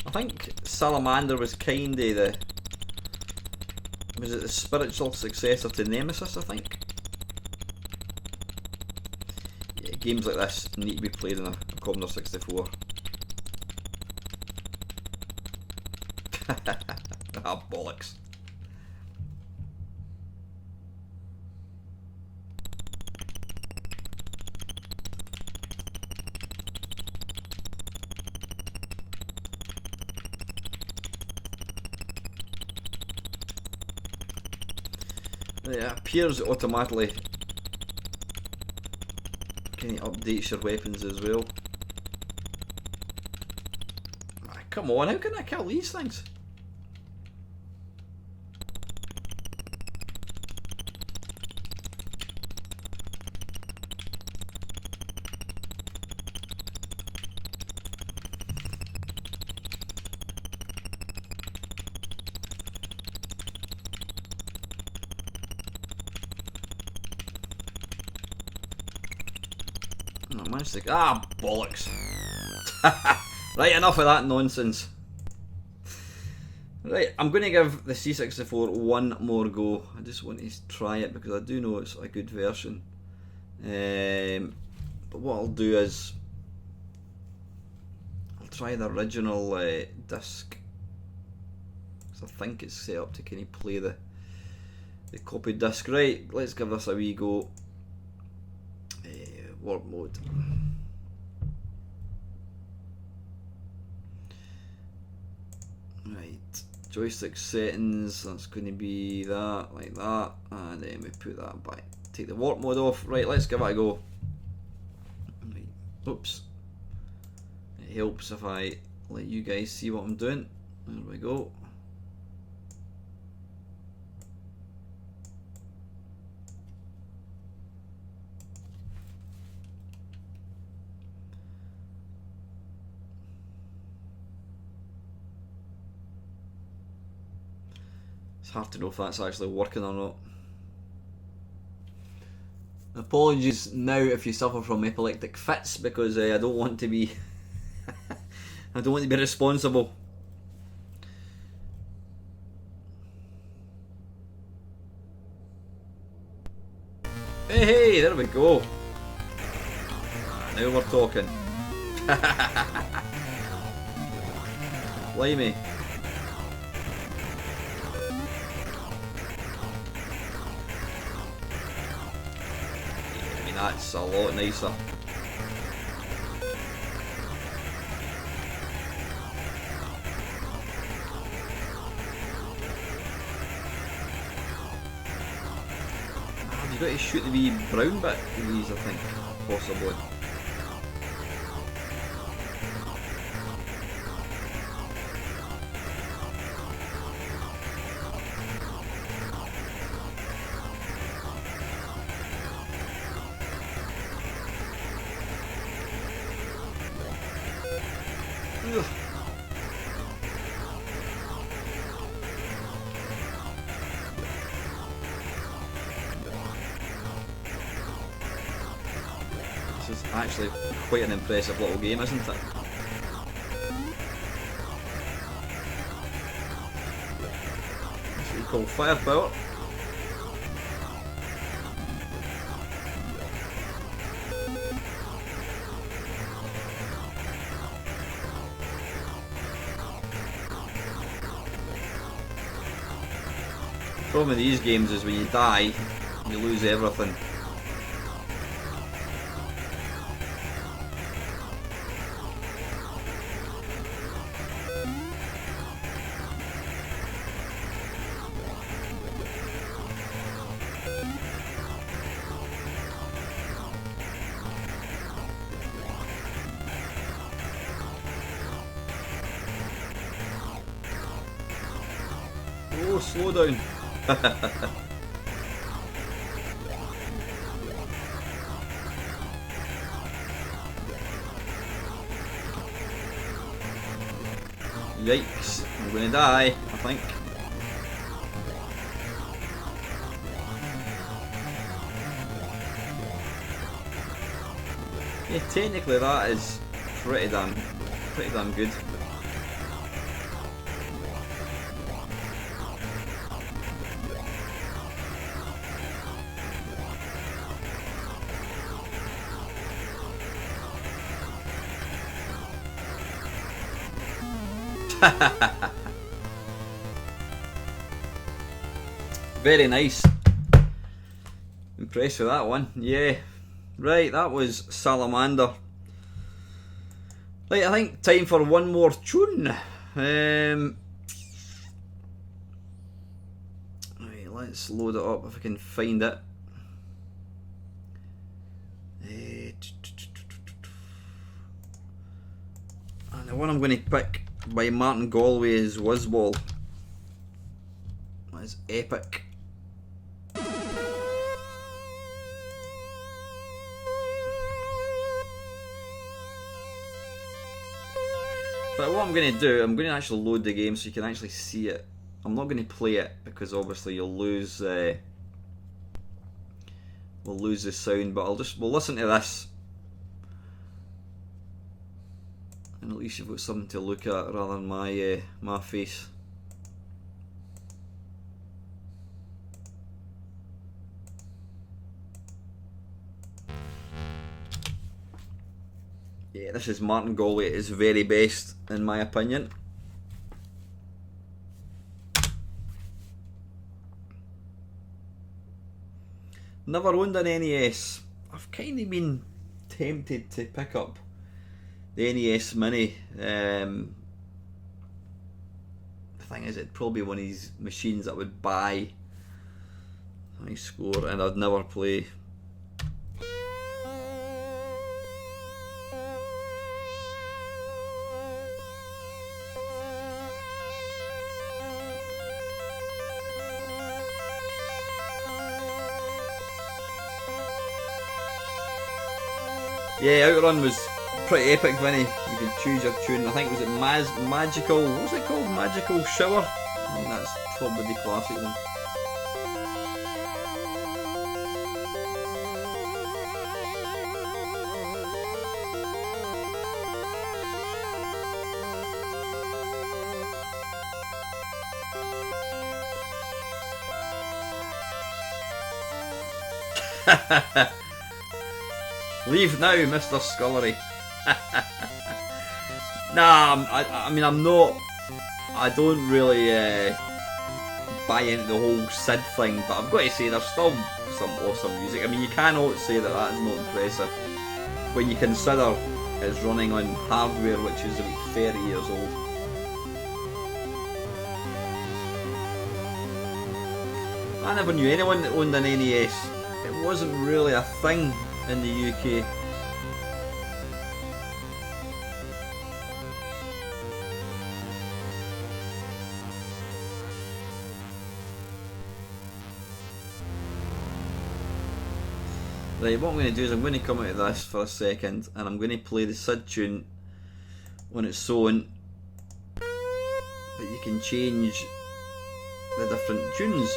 I think Salamander was kind of was it the spiritual successor to Nemesis, I think? Yeah, games like this need to be played on a Commodore 64. Ah, bollocks. It appears it automatically kind of updates your weapons as well. Ah, come on, how can I kill these things? Ah, bollocks. Right, enough of that nonsense. Right, I'm going to give the C64 one more go. I just want to try it because I do know it's a good version. But what I'll do is I'll try the original disc, because I think it's set up to kind of play the copy disc. Right, let's give this a wee go. Warp mode. Right, joystick settings, that's going to be that, like that, and then we put that back. Take the warp mode off. Right, let's give it a go. Right. Oops. It helps if I let you guys see what I'm doing. There we go. It's hard to know if that's actually working or not. Apologies now if you suffer from epileptic fits, because I don't want to be I don't want to be responsible. Hey, there we go. Now we're talking. Blimey. That's a lot nicer. You've got to shoot the wee brown bit of these, I think, possibly. Ugh. This is actually quite an impressive little game, isn't it? That's what you call firepower. The problem with these games is when you die, you lose everything. Oh, slow down. Yikes, I'm gonna die, I think. Yeah, technically that is pretty damn good. Very nice. Impressed with that one. Yeah. Right, that was Salamander. Right, I think time for one more tune. Right, let's load it up if I can find it. And the one I'm going to pick by Martin Galway is Wizzball. That is epic. But what I'm going to do, I'm going to actually load the game so you can actually see it. I'm not going to play it because obviously you'll lose. We'll lose the sound, but we'll listen to this, and at least you've got something to look at rather than my face. Yeah, this is Martin Galway at his very best, in my opinion. Never owned an NES. I've kind of been tempted to pick up the NES Mini. The thing is, it'd probably be one of these machines that I would buy, high score, and I'd never play. Yeah, Outrun was pretty epic, Vinny. You could choose your tune. I think, was it Magical? What was it called? Magical Shower? I think that's probably the classic one. Leave now, Mr. Scullery. Nah, I mean, I'm not. I don't really buy into the whole SID thing, but I've got to say there's still some awesome music. I mean, you cannot say that that is not impressive when you consider it's running on hardware which is about 30 years old. I never knew anyone that owned an NES. It wasn't really a thing in the UK. Right, what I'm going to do is I'm going to come out of this for a second and I'm going to play the SID tune on its own, but you can change the different tunes.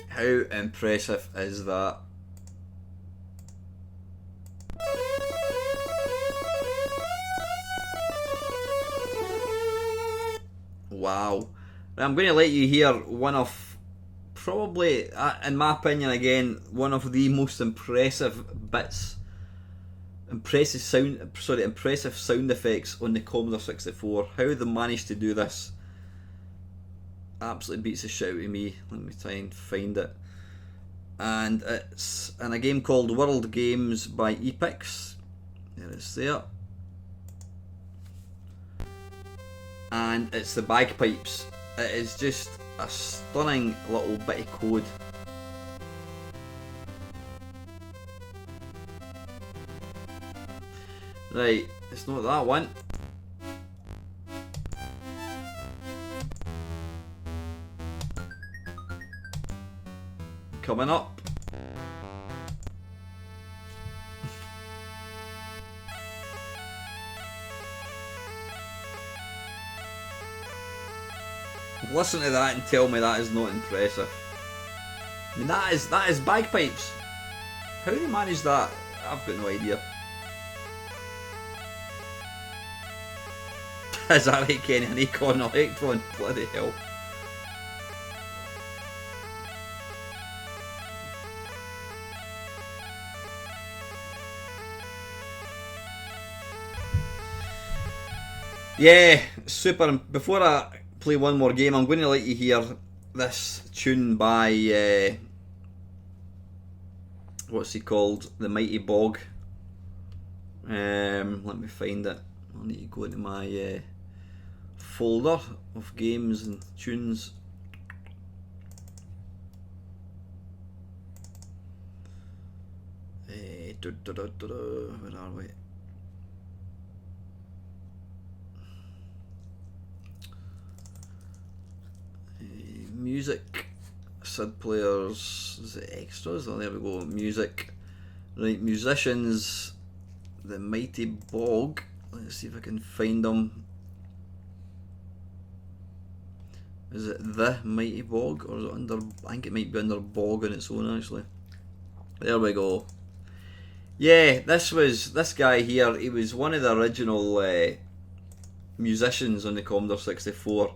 How impressive is that? Wow. I'm going to let you hear one of, probably, in my opinion again, one of the most impressive bits, impressive sound effects on the Commodore 64. How they managed to do this absolutely beats the shit out of me. Let me try and find it. And it's in a game called World Games by Epix. There it's there. And it's the bagpipes. It is just a stunning little bit of code. Right, it's not that one. Coming up. Listen to that and tell me that is not impressive. I mean, that is bagpipes. How do they manage that? I've got no idea. Is that right, Kenny? An Econ Electron? Bloody hell. Yeah, super. Before I play one more game, I'm going to let you hear this tune by what's he called? The Mighty Bog. Let me find it. I need to go into my folder of games and tunes. Where are we? Music, SID players, is it extras? Oh, there we go, music. Right, musicians, the Mighty Bog. Let's see if I can find them. Is it the Mighty Bog, or is it under, I think it might be under Bog on its own actually. There we go. Yeah, this guy here, he was one of the original musicians on the Commodore 64.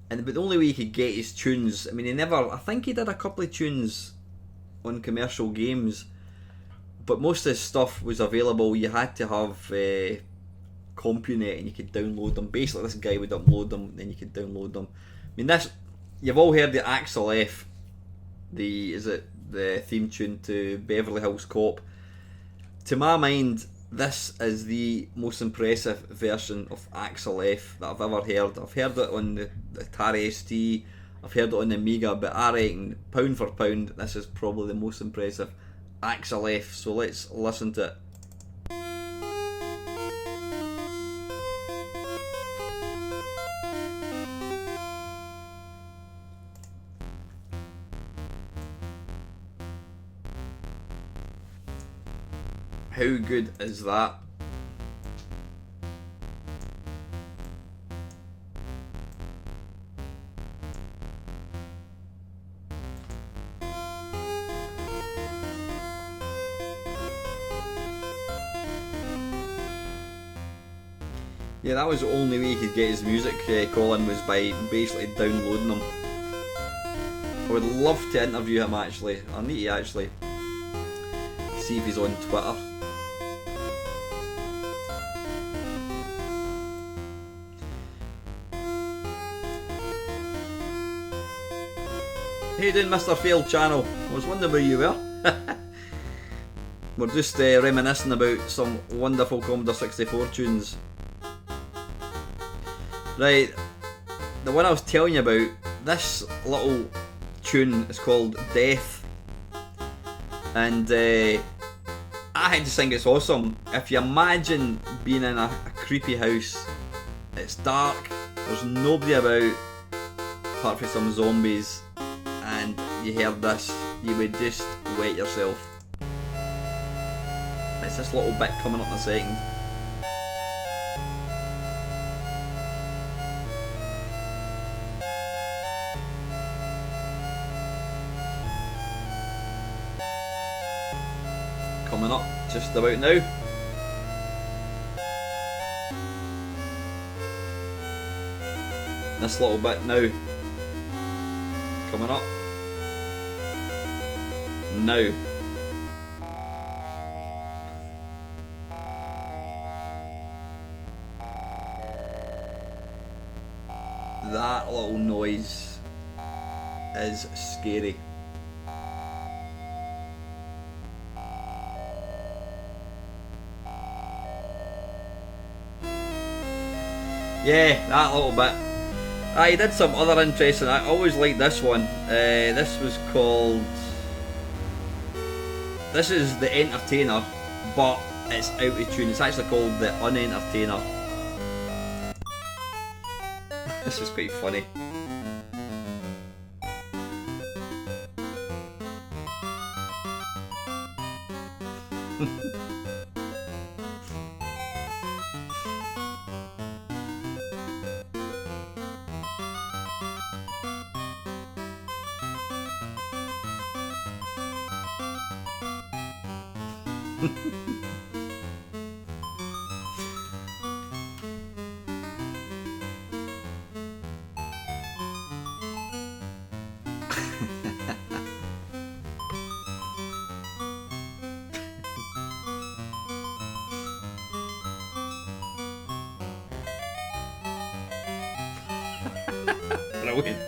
But the only way he could get his tunes, I mean, I think he did a couple of tunes on commercial games, but most of his stuff was available. You had to have CompuNet and you could download them. Basically, this guy would upload them, then you could download them. I mean, you've all heard the Axel F, the theme tune to Beverly Hills Cop. To my mind, this is the most impressive version of Axel F that I've ever heard. I've heard it on the Atari ST, I've heard it on the Amiga, but I reckon, pound for pound, this is probably the most impressive Axel F. So let's listen to it. How good is that? Yeah, that was the only way he could get his music, Colin, was by basically downloading them. I would love to interview him actually. I need to actually see if he's on Twitter. How you doing, Mr. Failed Channel? I was wondering where you were. We're just reminiscing about some wonderful Commodore 64 tunes. Right, the one I was telling you about, this little tune is called Death. And I just think it's awesome. If you imagine being in a creepy house, it's dark, there's nobody about apart from some zombies, and you hear this, you would just wet yourself. It's this little bit coming up in a second. Coming up just about now. This little bit now. Coming up. Now. That little noise is scary. Yeah, that little bit. He did some other interesting. I always liked this one. This was called. This is The Entertainer, but it's out of tune. It's actually called The Unentertainer. This is quite funny. Brilliant.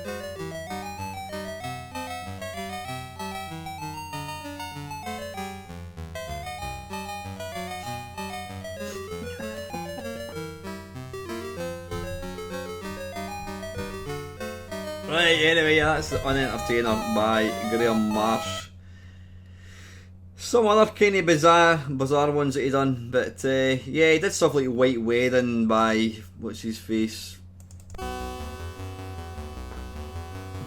Right, anyway, that's The Unentertainer by Graham Marsh. Some other kind of bizarre ones that he done, but yeah, he did stuff like White Wedding by, what's his face,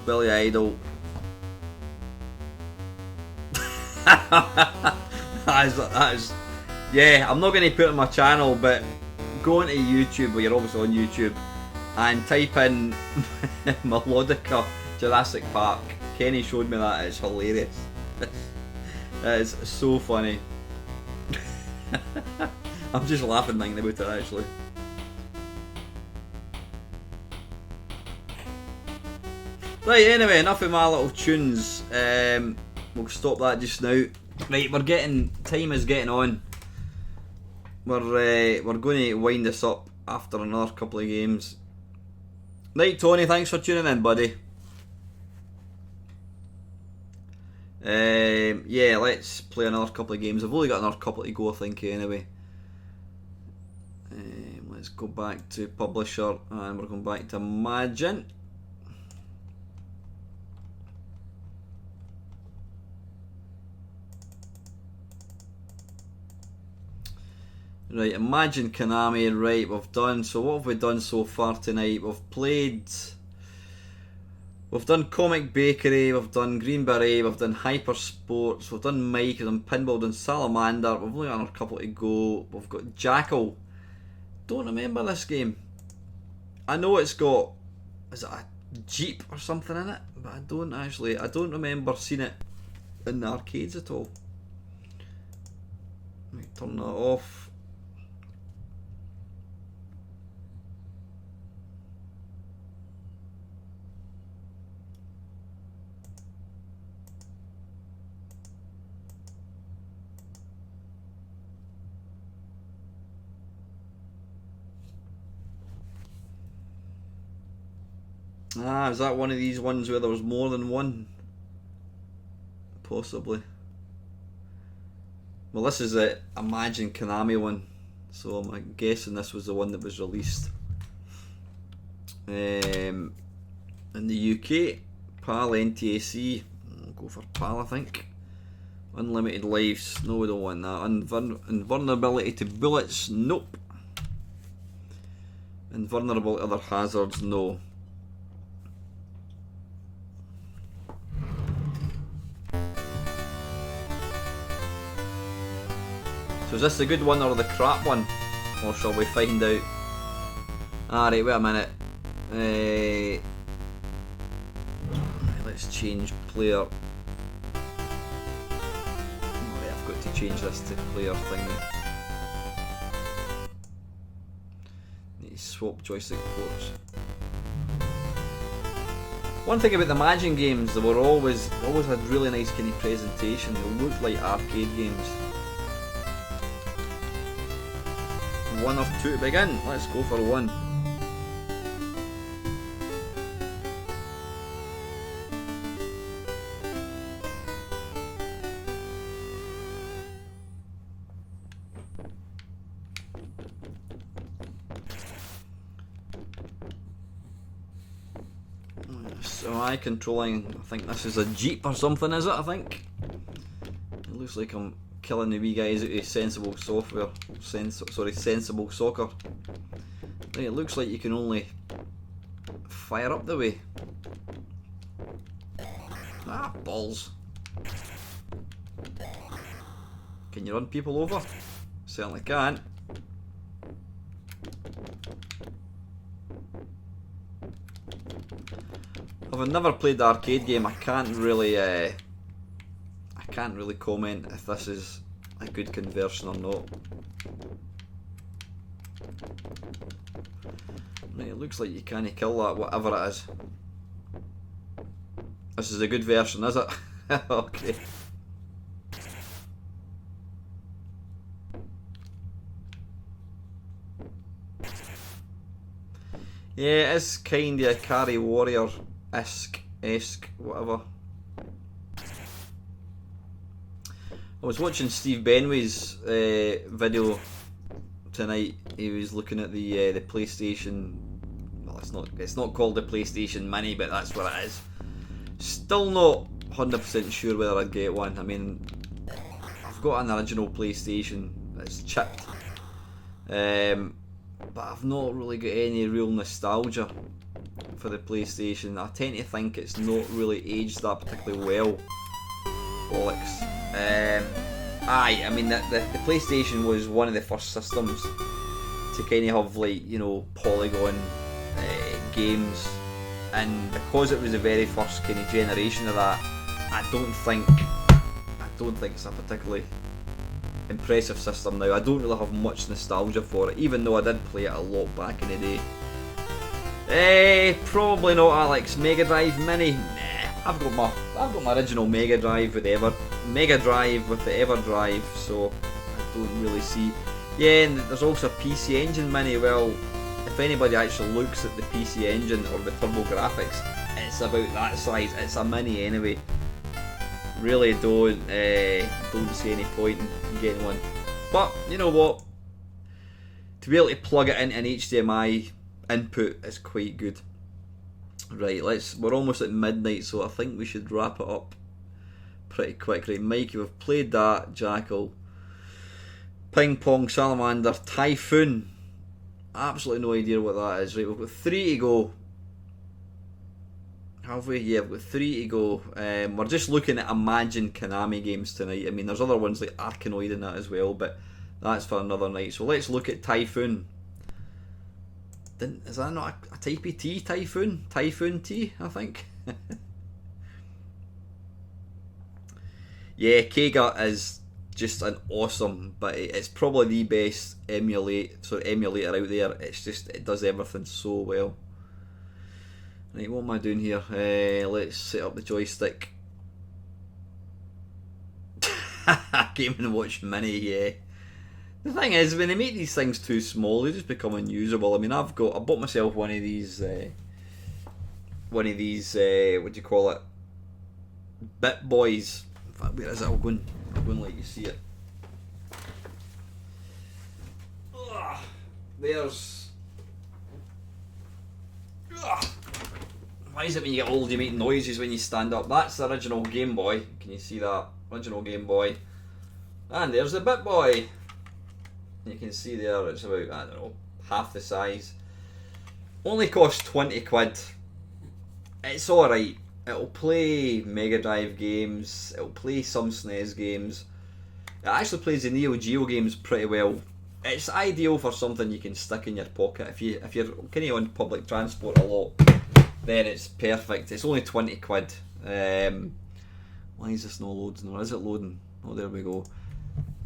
Billy Idol. that is, yeah, I'm not going to put it on my channel, but go into YouTube, well, you're obviously on YouTube, and type in Melodica Jurassic Park. Kenny showed me that, it's hilarious. That is so funny. I'm just laughing thinking about it actually. Right, anyway, enough of my little tunes. We'll stop that just now. Right, time is getting on. We're going to wind this up after another couple of games. Right, Tony, thanks for tuning in, buddy. Yeah, let's play another couple of games. I've only got another couple to go, I think, anyway. Let's go back to Publisher, and we're going back to Imagine. Right, Imagine Konami, right, we've done, so what have we done so far tonight? We've done Comic Bakery, we've done Green Beret, we've done Hyper Sports, we've done Mike, we've done Pinball, we've done Salamander, we've only got another couple to go. We've got Jackal. Don't remember this game. I know it's got, is it a Jeep or something in it? But I don't remember seeing it in the arcades at all. Let me turn that off. Ah, is that one of these ones where there was more than one? Possibly. Well, this is a Imagine Konami one, so I'm guessing this was the one that was released in the UK. PAL NTSC. I'll go for PAL, I think. Unlimited lives. No, we don't want that. Invulnerability to bullets. Nope. Invulnerable to other hazards. No. So is this the good one or the crap one? Or shall we find out? Alright, wait a minute. Let's change player. Alright, I've got to change this to player thing. Need to swap joystick ports. One thing about the Imagine games, they were always had really nice kind of presentation. They looked like arcade games. 1 or 2 to begin. Let's go for 1. So eye controlling, I think this is a Jeep or something, is it? I think. It looks like I'm killing the wee guys out of sensible software. Sensible soccer. Right, it looks like you can only fire up the way. Ah, balls. Can you run people over? Certainly can. I've never played the arcade game. I can't really comment if this is a good conversion or not. Right, it looks like you can't kill that, whatever it is. This is a good version, is it? Okay. Yeah, it's kinda Carry Warrior-esque, whatever. I was watching Steve Benway's video tonight. He was looking at the PlayStation, well, well, it's not called the PlayStation Mini, but that's what it is. Still not 100% sure whether I'd get one. I mean, I've got an original PlayStation that's chipped, but I've not really got any real nostalgia for the PlayStation. I tend to think it's not really aged that particularly well. Bollocks. I mean the PlayStation was one of the first systems to kind of have, like, you know, polygon games, and because it was the very first kind of generation of that, I don't think it's a particularly impressive system now. I don't really have much nostalgia for it, even though I did play it a lot back in the day. Probably not, Alex. Mega Drive Mini. Nah, I've got my original Mega Drive with the EverDrive, so I don't really see. Yeah, and there's also a PC Engine Mini. Well, if anybody actually looks at the PC Engine or the Turbo Graphics, it's about that size. It's a mini anyway. Really don't see any point in getting one. But you know what? To be able to plug it into an HDMI input is quite good. Right, we're almost at midnight, so I think we should wrap it up pretty quickly. Mikey, we've played that, Jackal, Ping Pong, Salamander, Typhoon. Absolutely no idea what that is. Right, we've got 3 to go. Have we? Yeah, we've got 3 to go. We're just looking at Imagine Konami games tonight. I mean, there's other ones like Arkanoid and that as well, but that's for another night. So let's look at Typhoon. Is that not a type of tea? Typhoon? Typhoon tea, I think. Yeah, Kega is just an awesome, but it's probably the best emulator out there. It's just, it does everything so well. Right, what am I doing here? Let's set up the joystick. Game and Watch Mini, yeah. The thing is, when they make these things too small, they just become unusable. I mean, I bought myself one of these, what do you call it? Bit Boys. In fact, where is it? I'll go and let you see it. Ugh, there's. Ugh. Why is it when you get old you make noises when you stand up? That's the original Game Boy. Can you see that? Original Game Boy. And there's the Bit Boy. You can see there it's about, I don't know, half the size. Only costs 20 quid. It's alright. It'll play Mega Drive games, it'll play some SNES games. It actually plays the Neo Geo games pretty well. It's ideal for something you can stick in your pocket. If you're kind of on public transport a lot, then it's perfect. It's only 20 quid. Why is this not loading, or is it loading? Oh, there we go.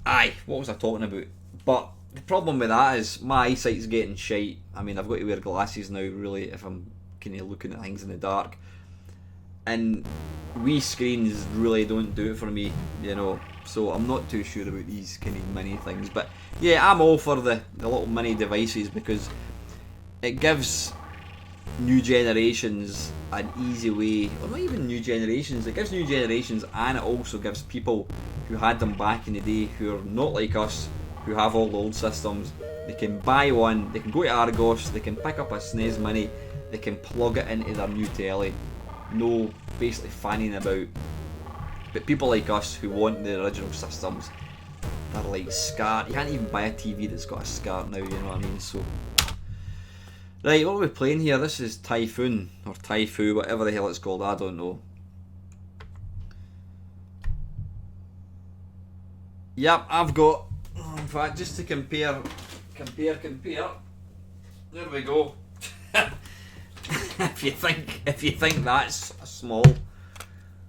Aye, what was I talking about? But the problem with that is my eyesight's getting shite. I mean, I've got to wear glasses now, really, if I'm kind of looking at things in the dark. And Wii screens really don't do it for me, you know. So I'm not too sure about these kind of mini things. But yeah, I'm all for the little mini devices, because it gives new generations an easy way, or not even new generations, it gives new generations, and it also gives people who had them back in the day, who are not like us, who have all the old systems, they can buy one, they can go to Argos, they can pick up a SNES Mini, they can plug it into their new telly. No basically fanning about. But people like us who want the original systems, they're like scarred. You can't even buy a TV that's got a SCART now, you know what I mean? So, right, what are we playing here? This is Typhoon, or Typhoo, whatever the hell it's called, I don't know. Yep, I've got, in fact, just to compare. There we go. if you think that's small,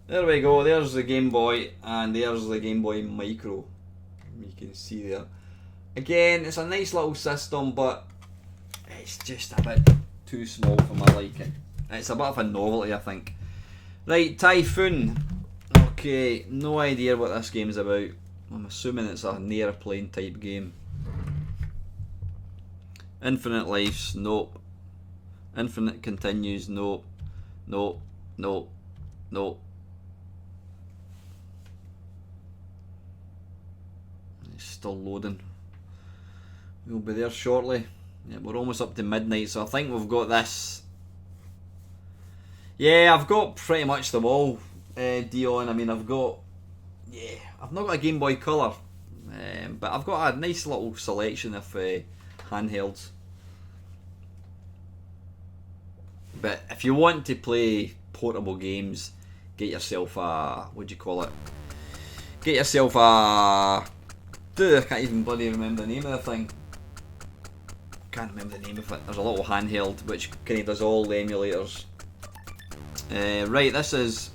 there we go. There's the Game Boy, and there's the Game Boy Micro. You can see there. Again, it's a nice little system, but it's just a bit too small for my liking. It's a bit of a novelty, I think. Right, Typhoon. Okay, no idea what this game's about. I'm assuming it's an airplane type game. Infinite lives, nope. Infinite continues, nope. Nope. Nope. Nope. It's still loading. We'll be there shortly. Yeah, we're almost up to midnight, so I think we've got this. Yeah, I've got pretty much them all, Dion. I mean, I've not got a Game Boy Color, but I've got a nice little selection of handhelds. But if you want to play portable games, get yourself a, what do you call it? Get yourself a, I can't even bloody remember the name of the thing. Can't remember the name of it. There's a little handheld which kind of does all the emulators. Right, this is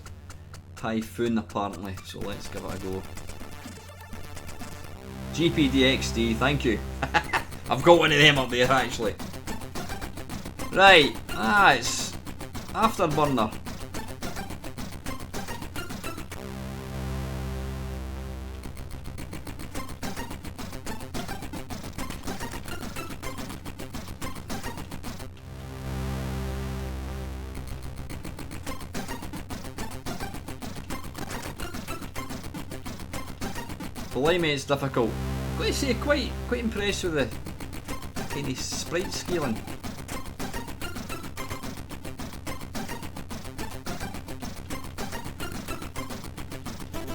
Typhoon apparently, so let's give it a go. GPDXD, thank you. I've got one of them up there actually. Right, it's Afterburner. Blimey, it's difficult. I've got to say, quite impressed with the kind of sprite scaling.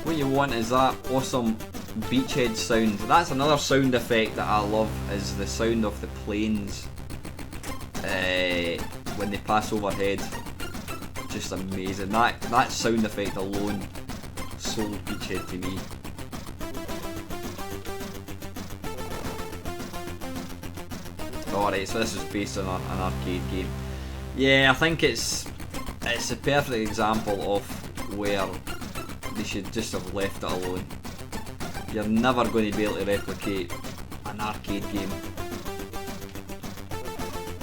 What you want is that awesome beachhead sound. That's another sound effect that I love, is the sound of the planes when they pass overhead. Just amazing. That sound effect alone sold Beachhead to me. Alright, so this is based on an arcade game. Yeah, I think it's a perfect example of where they should just have left it alone. You're never going to be able to replicate an arcade game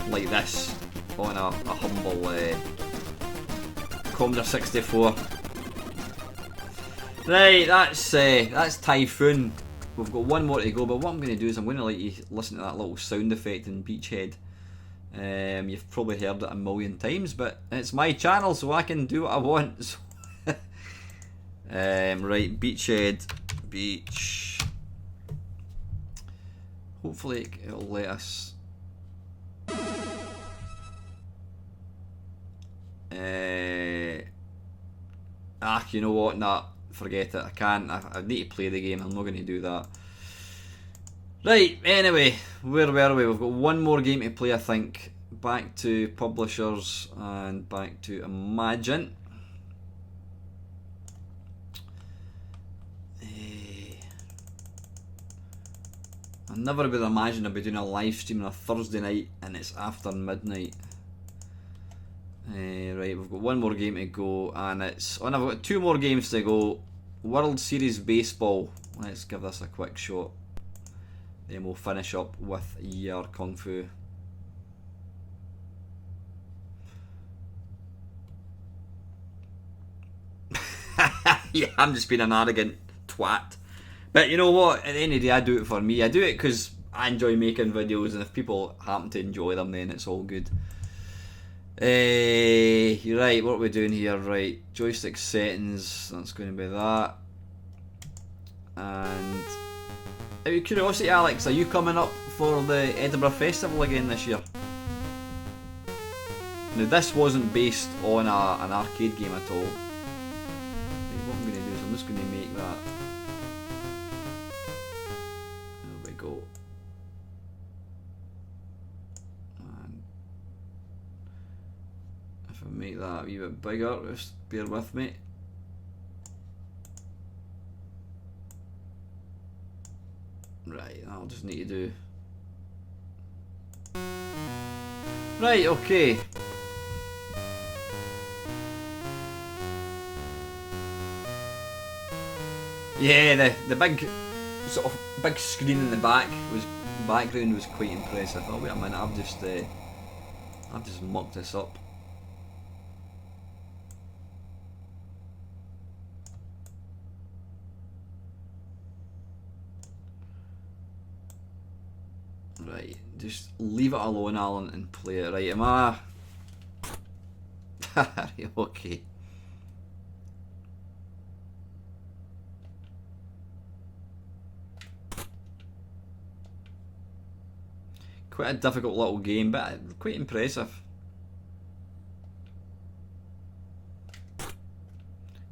like this on a humble Commodore 64. Right, that's Typhoon. We've got one more to go, but what I'm going to do is I'm going to let you listen to that little sound effect in Beachhead. You've probably heard it a million times, but it's my channel, so I can do what I want. So right, Beachhead, beach. Hopefully it'll let us. You know what? Nah, forget it. I can't. I need to play the game. I'm not going to do that. Right, anyway, where were we? We've got one more game to play, I think. Back to publishers and back to Imagine. I never would imagine I'd be doing a live stream on a Thursday night and it's after midnight. Right, we've got one more game to go and it's... Oh no, I've got two more games to go. World Series Baseball. Let's give this a quick shot. Then we'll finish up with your Kung Fu. Yeah, I'm just being an arrogant twat. But you know what? At the end of the day, I do it for me. I do it because I enjoy making videos, and if people happen to enjoy them, then it's all good. You're right, what are we doing here? Right, joystick settings, that's going to be that. And out of curiosity, Alex, are you coming up for the Edinburgh Festival again this year? Now this wasn't based on an arcade game at all. Right, what I'm going to do is I'm just going to make that. There we go. And if I make that a wee bit bigger, just bear with me. Right, I'll just need to do. Right, okay. Yeah, the big sort of big screen in the background was quite impressive. Oh wait a minute, I've just mucked this up. Right, just leave it alone, Alan, and play it. Right, am I? Okay. Quite a difficult little game, but quite impressive.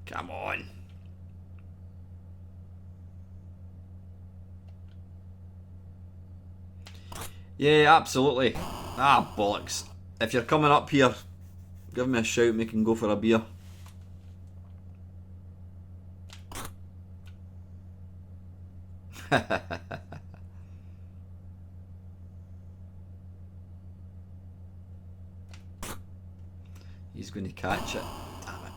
Come on. Yeah, absolutely. Ah, bollocks. If you're coming up here, give me a shout and we can go for a beer. He's going to catch it. Damn it.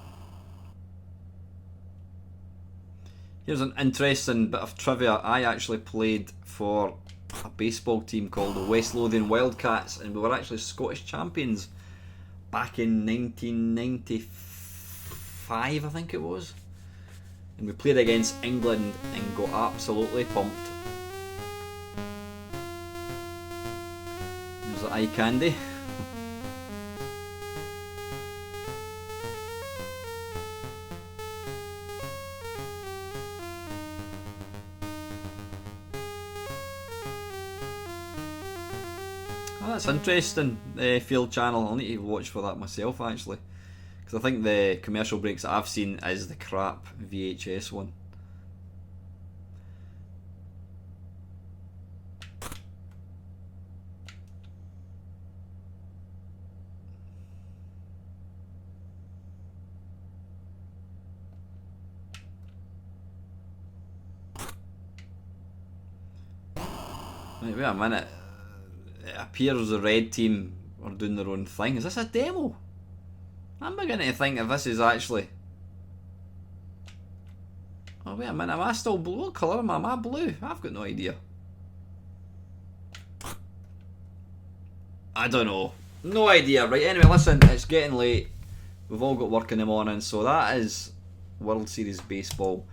Here's an interesting bit of trivia. I actually played for a baseball team called the West Lothian Wildcats, and we were actually Scottish champions back in 1995, I think it was. And we played against England and got absolutely pumped. There's the eye candy. Oh, that's interesting. Field Channel. I'll need to watch for that myself actually, because I think the commercial breaks that I've seen is the crap VHS one. Right, wait a minute. It appears the red team are doing their own thing. Is this a demo? I'm beginning to think if this is actually... Oh wait a minute, am I still blue? What colour am I? Am I blue? I've got no idea. I don't know. No idea. Right, anyway, listen, it's getting late. We've all got work in the morning, so that is World Series Baseball.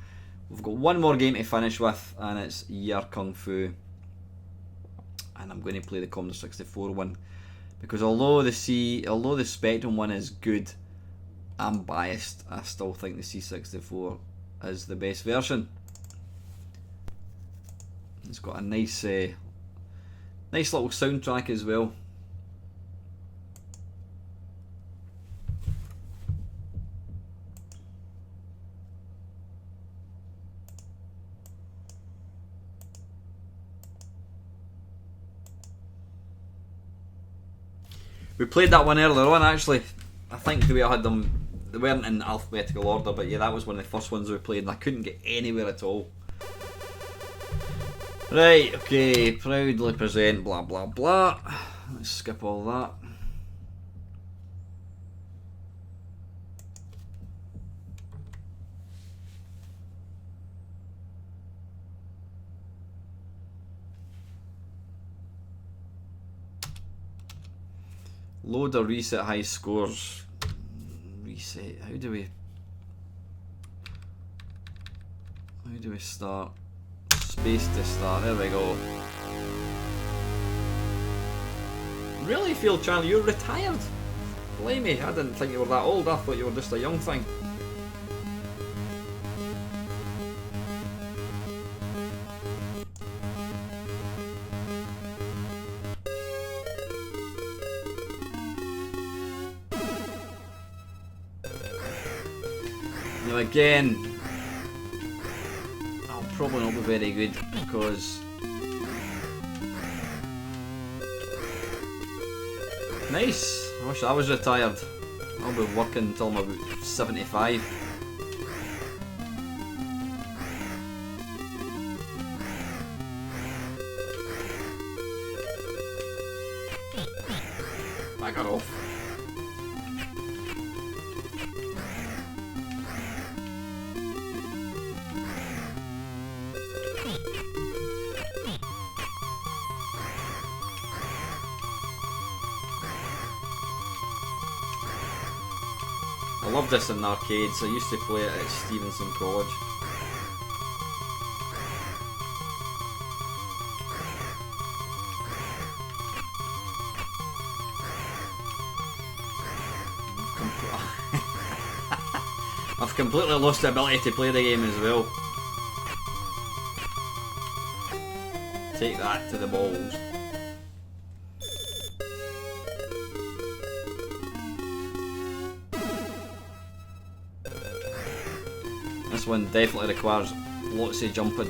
We've got one more game to finish with, and it's Yer Kung Fu. And I'm going to play the Commodore 64 one, because although the Spectrum one is good, I'm biased. I still think the C64 is the best version. It's got a nice little soundtrack as well. We played that one earlier on actually. I think the way I had them, they weren't in alphabetical order, but yeah, that was one of the first ones we played and I couldn't get anywhere at all. Right, okay, proudly present blah blah blah. Let's skip all that. Load or reset high scores. Reset. How do we start? Space to start. There we go. Really, Field Channel? You're retired? Blimey, I didn't think you were that old. I thought you were just a young thing. Now again, I'll probably not be very good because... Nice! I wish I was retired. I'll be working until I'm about 75. Back off. I loved this in the arcades. I used to play it at Stevenson College. I've completely lost the ability to play the game as well. Take that to the balls. This one definitely requires lots of jumping.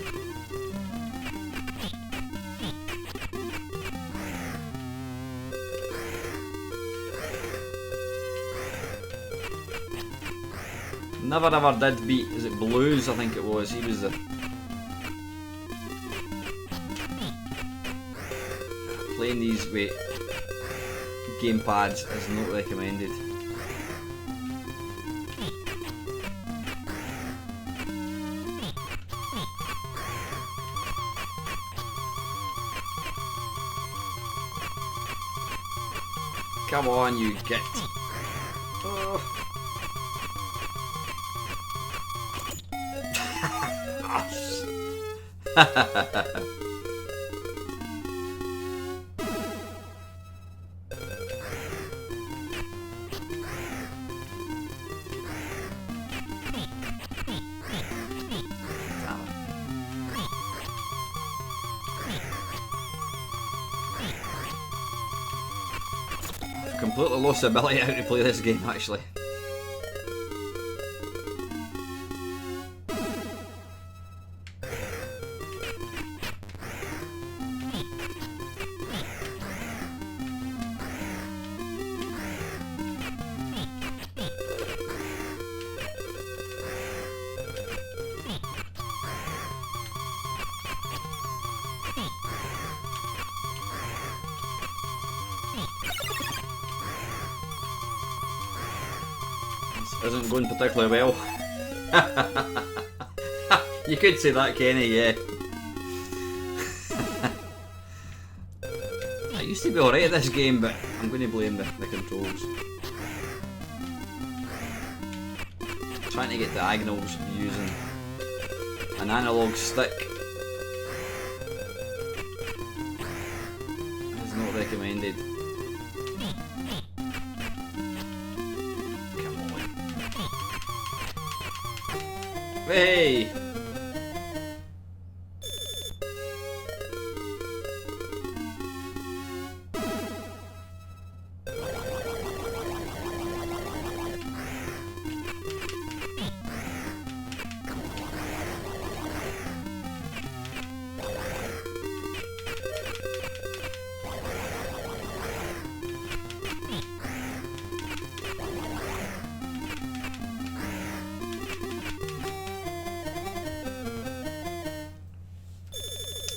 Never ever did beat, is it Blues I think it was, he was the... Playing these with game pads is not recommended. Come on, you git. Oh. Completely lost the ability how to play this game actually. Isn't going particularly well. You could say that, Kenny, yeah. I used to be alright at this game, but I'm going to blame the controls. Trying to get diagonals using an analog stick is not recommended. Hey!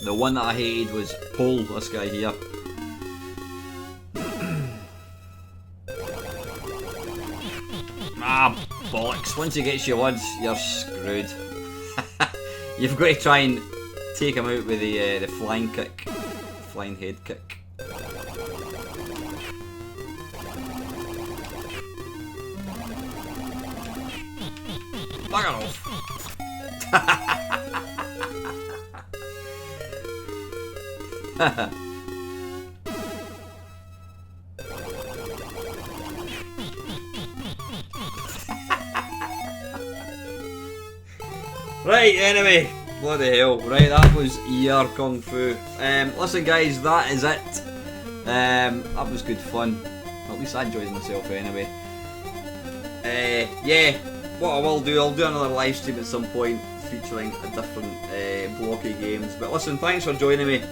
The one that I hated was Paul, this guy here. Ah, bollocks. Once he gets you once, you're screwed. You've got to try and take him out with the flying kick. Flying head kick. Bugger off. Right, anyway, bloody hell. Right, that was your Kung Fu. Listen guys, that is it. That was good fun. At least I enjoyed myself anyway. Yeah, what I will do, I'll do another live stream at some point featuring a different block of games. But listen, thanks for joining me.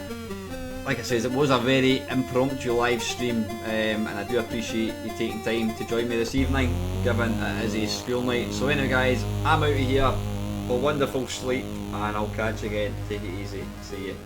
Like I said, it was a very impromptu live stream, and I do appreciate you taking time to join me this evening, given it is a school night. So anyway guys, I'm out of here. A wonderful sleep, and I'll catch you again. Take it easy. See you.